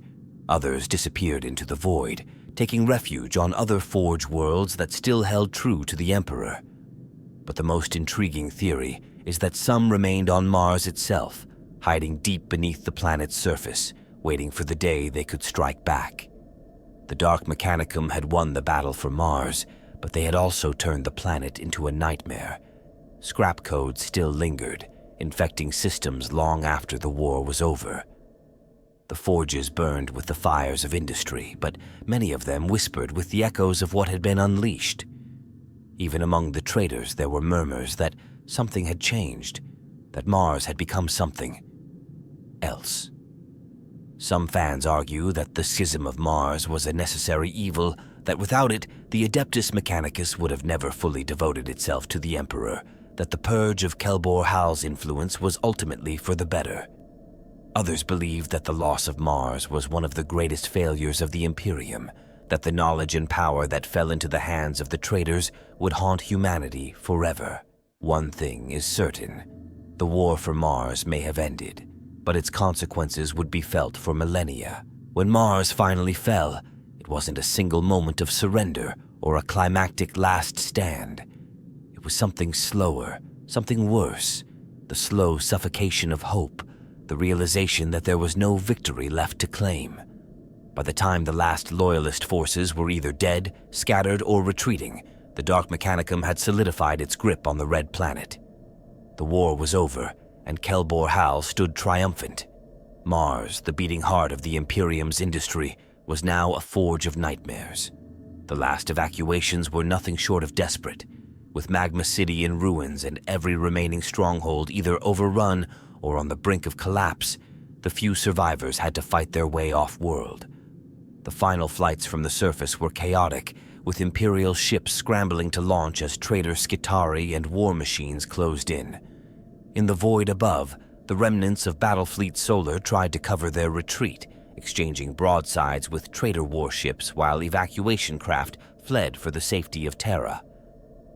Others disappeared into the void, taking refuge on other Forge worlds that still held true to the Emperor. But the most intriguing theory is that some remained on Mars itself, hiding deep beneath the planet's surface, waiting for the day they could strike back. The Dark Mechanicum had won the battle for Mars, but they had also turned the planet into a nightmare. Scrap codes still lingered, infecting systems long after the war was over. The forges burned with the fires of industry, but many of them whispered with the echoes of what had been unleashed. Even among the traitors there were murmurs that something had changed, that Mars had become something else. Some fans argue that the Schism of Mars was a necessary evil, that without it, the Adeptus Mechanicus would have never fully devoted itself to the Emperor, that the purge of Kelbor-Hal's influence was ultimately for the better. Others believe that the loss of Mars was one of the greatest failures of the Imperium, that the knowledge and power that fell into the hands of the traitors would haunt humanity forever. One thing is certain: the war for Mars may have ended, but its consequences would be felt for millennia. When Mars finally fell, it wasn't a single moment of surrender or a climactic last stand. It was something slower, something worse, the slow suffocation of hope, the realization that there was no victory left to claim. By the time the last Loyalist forces were either dead, scattered, or retreating, the Dark Mechanicum had solidified its grip on the Red Planet. The war was over, and Kelbor-Hal stood triumphant. Mars, the beating heart of the Imperium's industry, was now a forge of nightmares. The last evacuations were nothing short of desperate, with Magma City in ruins and every remaining stronghold either overrun or on the brink of collapse. The few survivors had to fight their way off-world. The final flights from the surface were chaotic, with Imperial ships scrambling to launch as traitor Skitarii and war machines closed in. In the void above, the remnants of Battlefleet Solar tried to cover their retreat, exchanging broadsides with trader warships while evacuation craft fled for the safety of Terra.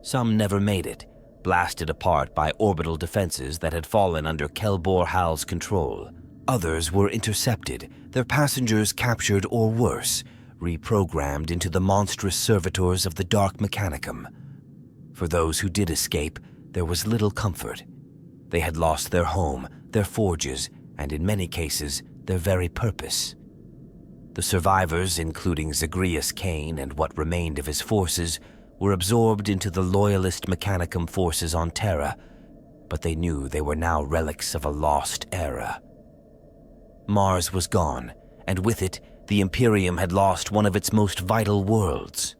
Some never made it, blasted apart by orbital defenses that had fallen under Kelbor-Hal's control. Others were intercepted, their passengers captured or worse, reprogrammed into the monstrous servitors of the Dark Mechanicum. For those who did escape, there was little comfort. They had lost their home, their forges, and in many cases, their very purpose. The survivors, including Zagreus Kane and what remained of his forces, were absorbed into the Loyalist Mechanicum forces on Terra, but they knew they were now relics of a lost era. Mars was gone, and with it, the Imperium had lost one of its most vital worlds.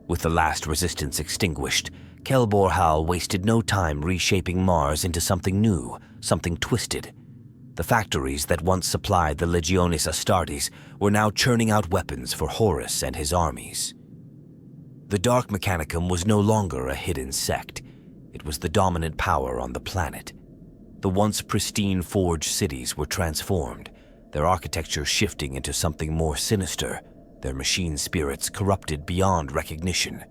With the last resistance extinguished, Kelbor-Hal wasted no time reshaping Mars into something new, something twisted. The factories that once supplied the Legiones Astartes were now churning out weapons for Horus and his armies. The Dark Mechanicum was no longer a hidden sect. It was the dominant power on the planet. The once pristine forged cities were transformed, their architecture shifting into something more sinister, their machine spirits corrupted beyond recognition.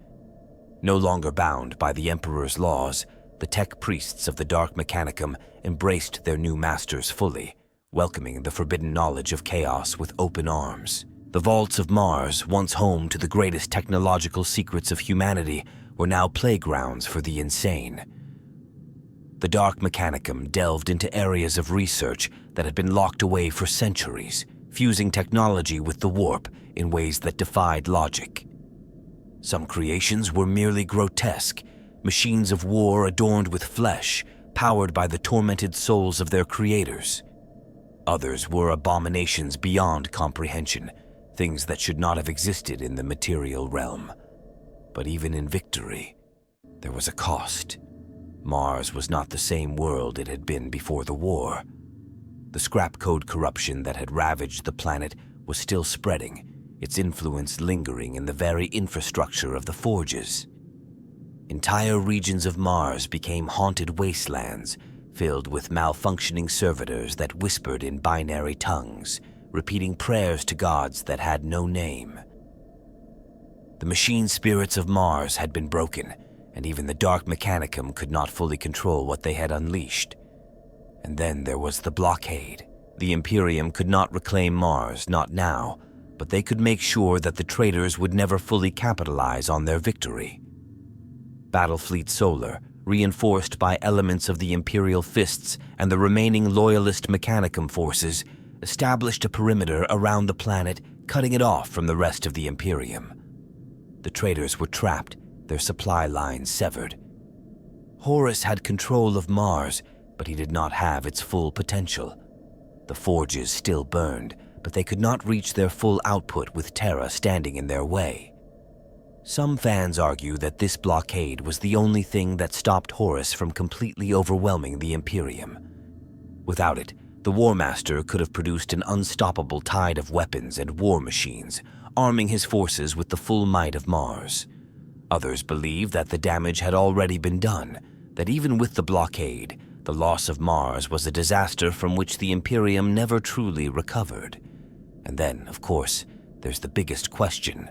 No longer bound by the Emperor's laws, the tech priests of the Dark Mechanicum embraced their new masters fully, welcoming the forbidden knowledge of chaos with open arms. The vaults of Mars, once home to the greatest technological secrets of humanity, were now playgrounds for the insane. The Dark Mechanicum delved into areas of research that had been locked away for centuries, fusing technology with the warp in ways that defied logic. Some creations were merely grotesque, machines of war adorned with flesh, powered by the tormented souls of their creators. Others were abominations beyond comprehension, things that should not have existed in the material realm. But even in victory, there was a cost. Mars was not the same world it had been before the war. The scrap code corruption that had ravaged the planet was still spreading, its influence lingering in the very infrastructure of the forges. Entire regions of Mars became haunted wastelands, filled with malfunctioning servitors that whispered in binary tongues, repeating prayers to gods that had no name. The machine spirits of Mars had been broken, and even the Dark Mechanicum could not fully control what they had unleashed. And then there was the blockade. The Imperium could not reclaim Mars, not now, but they could make sure that the traitors would never fully capitalize on their victory. Battlefleet Solar, reinforced by elements of the Imperial Fists and the remaining Loyalist Mechanicum forces, established a perimeter around the planet, cutting it off from the rest of the Imperium. The traitors were trapped, their supply lines severed. Horus had control of Mars, but he did not have its full potential. The forges still burned, but they could not reach their full output with Terra standing in their way. Some fans argue that this blockade was the only thing that stopped Horus from completely overwhelming the Imperium. Without it, the War Master could have produced an unstoppable tide of weapons and war machines, arming his forces with the full might of Mars. Others believe that the damage had already been done, that even with the blockade, the loss of Mars was a disaster from which the Imperium never truly recovered. And then, of course, there's the biggest question.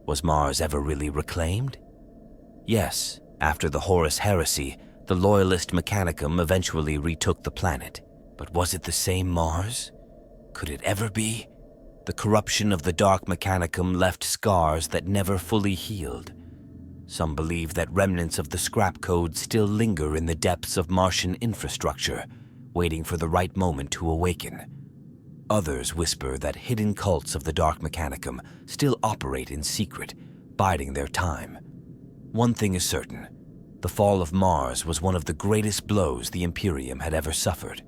Was Mars ever really reclaimed? Yes, after the Horus heresy, the Loyalist Mechanicum eventually retook the planet. But was it the same Mars? Could it ever be? The corruption of the Dark Mechanicum left scars that never fully healed. Some believe that remnants of the scrap code still linger in the depths of Martian infrastructure, waiting for the right moment to awaken. Others whisper that hidden cults of the Dark Mechanicum still operate in secret, biding their time. One thing is certain, the fall of Mars was one of the greatest blows the Imperium had ever suffered.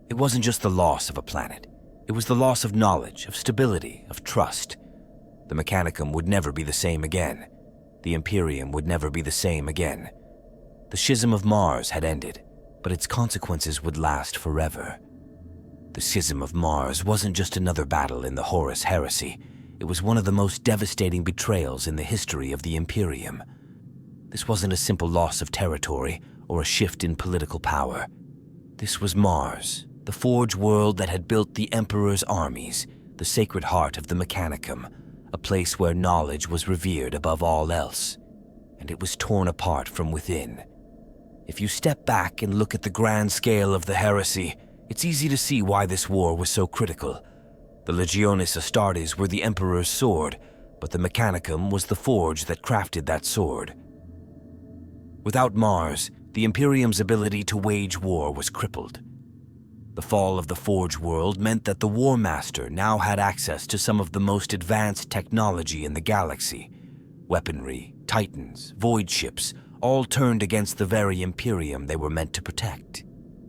It wasn't just the loss of a planet. It was the loss of knowledge, of stability, of trust. The Mechanicum would never be the same again. The Imperium would never be the same again. The Schism of Mars had ended, but its consequences would last forever. The Schism of Mars wasn't just another battle in the Horus heresy. It was one of the most devastating betrayals in the history of the Imperium. This wasn't a simple loss of territory or a shift in political power. This was Mars, the forge world that had built the Emperor's armies, the sacred heart of the Mechanicum, a place where knowledge was revered above all else, and it was torn apart from within. If you step back and look at the grand scale of the heresy, it's easy to see why this war was so critical. The Legiones Astartes were the Emperor's sword, but the Mechanicum was the forge that crafted that sword. Without Mars, the Imperium's ability to wage war was crippled. The fall of the Forge world meant that the War Master now had access to some of the most advanced technology in the galaxy. Weaponry, titans, void ships, all turned against the very Imperium they were meant to protect.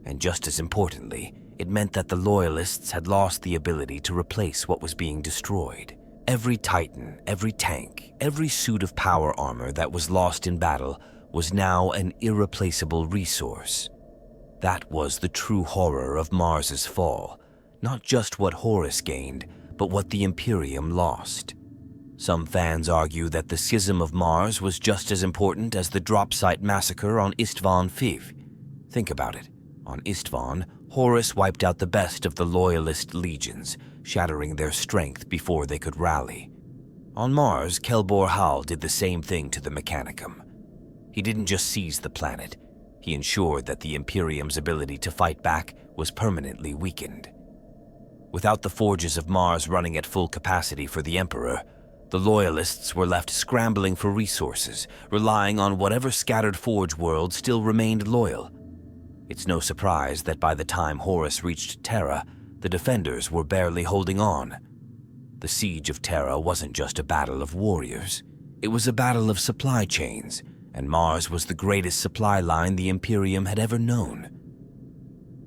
And just as importantly, it meant that the Loyalists had lost the ability to replace what was being destroyed. Every titan, every tank, every suit of power armor that was lost in battle was now an irreplaceable resource. That was the true horror of Mars's fall, not just what Horus gained, but what the Imperium lost. Some fans argue that the Schism of Mars was just as important as the drop site massacre on Istvan Fiv. Think about it. On Istvan, Horus wiped out the best of the Loyalist legions, shattering their strength before they could rally. On Mars, Kelbor-Hal did the same thing to the Mechanicum. He didn't just seize the planet. He ensured that the Imperium's ability to fight back was permanently weakened. Without the forges of Mars running at full capacity for the Emperor, the Loyalists were left scrambling for resources, relying on whatever scattered forge world still remained loyal. It's no surprise that by the time Horus reached Terra, the defenders were barely holding on. The siege of Terra wasn't just a battle of warriors. It was a battle of supply chains, and Mars was the greatest supply line the Imperium had ever known.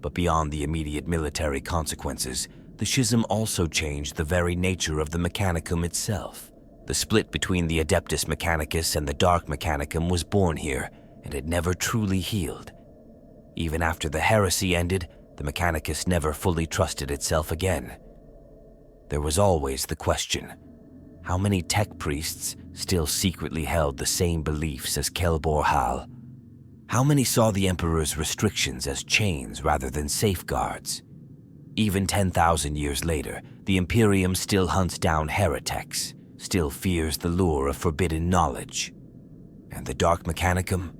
But beyond the immediate military consequences, the Schism also changed the very nature of the Mechanicum itself. The split between the Adeptus Mechanicus and the Dark Mechanicum was born here, and it never truly healed. Even after the heresy ended, the Mechanicus never fully trusted itself again. There was always the question: how many tech priests still secretly held the same beliefs as Kelbor-Hal? How many saw the Emperor's restrictions as chains rather than safeguards? Even 10,000 years later, the Imperium still hunts down heretics, still fears the lure of forbidden knowledge. And the Dark Mechanicum?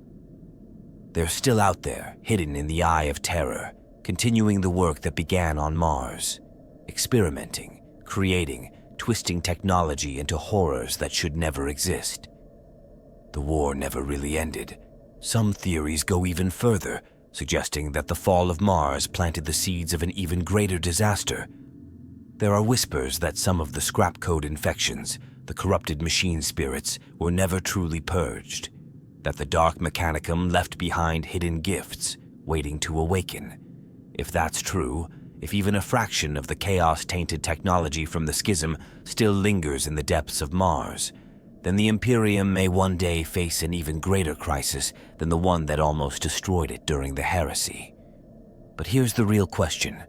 They're still out there, hidden in the Eye of Terror, continuing the work that began on Mars, experimenting, creating, twisting technology into horrors that should never exist. The war never really ended. Some theories go even further, suggesting that the fall of Mars planted the seeds of an even greater disaster. There are whispers that some of the scrap code infections, the corrupted machine spirits, were never truly purged, that the Dark Mechanicum left behind hidden gifts, waiting to awaken. If that's true, if even a fraction of the chaos-tainted technology from the Schism still lingers in the depths of Mars, then the Imperium may one day face an even greater crisis than the one that almost destroyed it during the heresy. But here's the real question.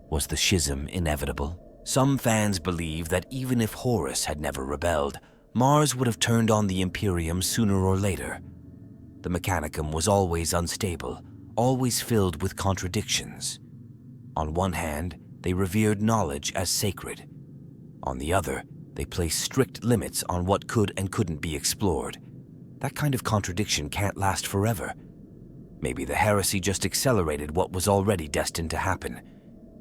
Was the Schism inevitable? Some fans believe that even if Horus had never rebelled, Mars would have turned on the Imperium sooner or later. The Mechanicum was always unstable, always filled with contradictions. On one hand, they revered knowledge as sacred. On the other, they placed strict limits on what could and couldn't be explored. That kind of contradiction can't last forever. Maybe the heresy just accelerated what was already destined to happen.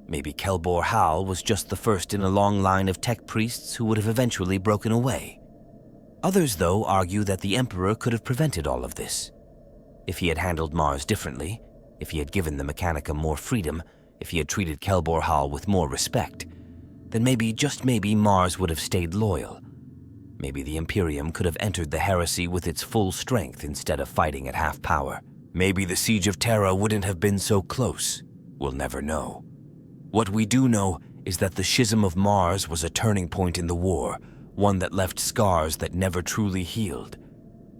Maybe Kelbor-Hal was just the first in a long line of tech priests who would have eventually broken away. Others, though, argue that the Emperor could have prevented all of this. If he had handled Mars differently, if he had given the Mechanicum more freedom, if he had treated Kelbor-Hal with more respect, then maybe, just maybe, Mars would have stayed loyal. Maybe the Imperium could have entered the heresy with its full strength instead of fighting at half power. Maybe the Siege of Terra wouldn't have been so close. We'll never know. What we do know is that the Schism of Mars was a turning point in the war, one that left scars that never truly healed.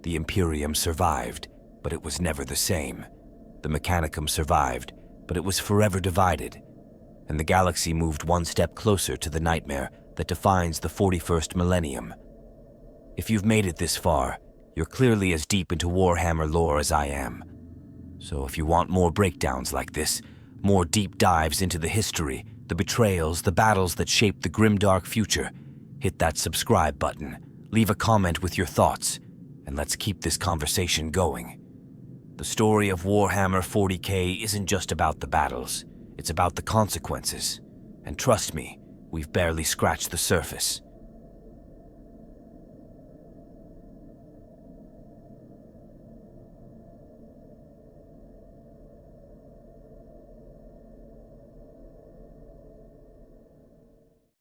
The Imperium survived, but it was never the same. The Mechanicum survived, but it was forever divided, and the galaxy moved one step closer to the nightmare that defines the 41st millennium. If you've made it this far, you're clearly as deep into Warhammer lore as I am. So if you want more breakdowns like this, More deep dives into the history, the betrayals, the battles that shaped the grimdark future, hit that subscribe button, leave a comment with your thoughts, and let's keep this conversation going. The story of Warhammer 40K isn't just about the battles, it's about the consequences. And trust me, we've barely scratched the surface.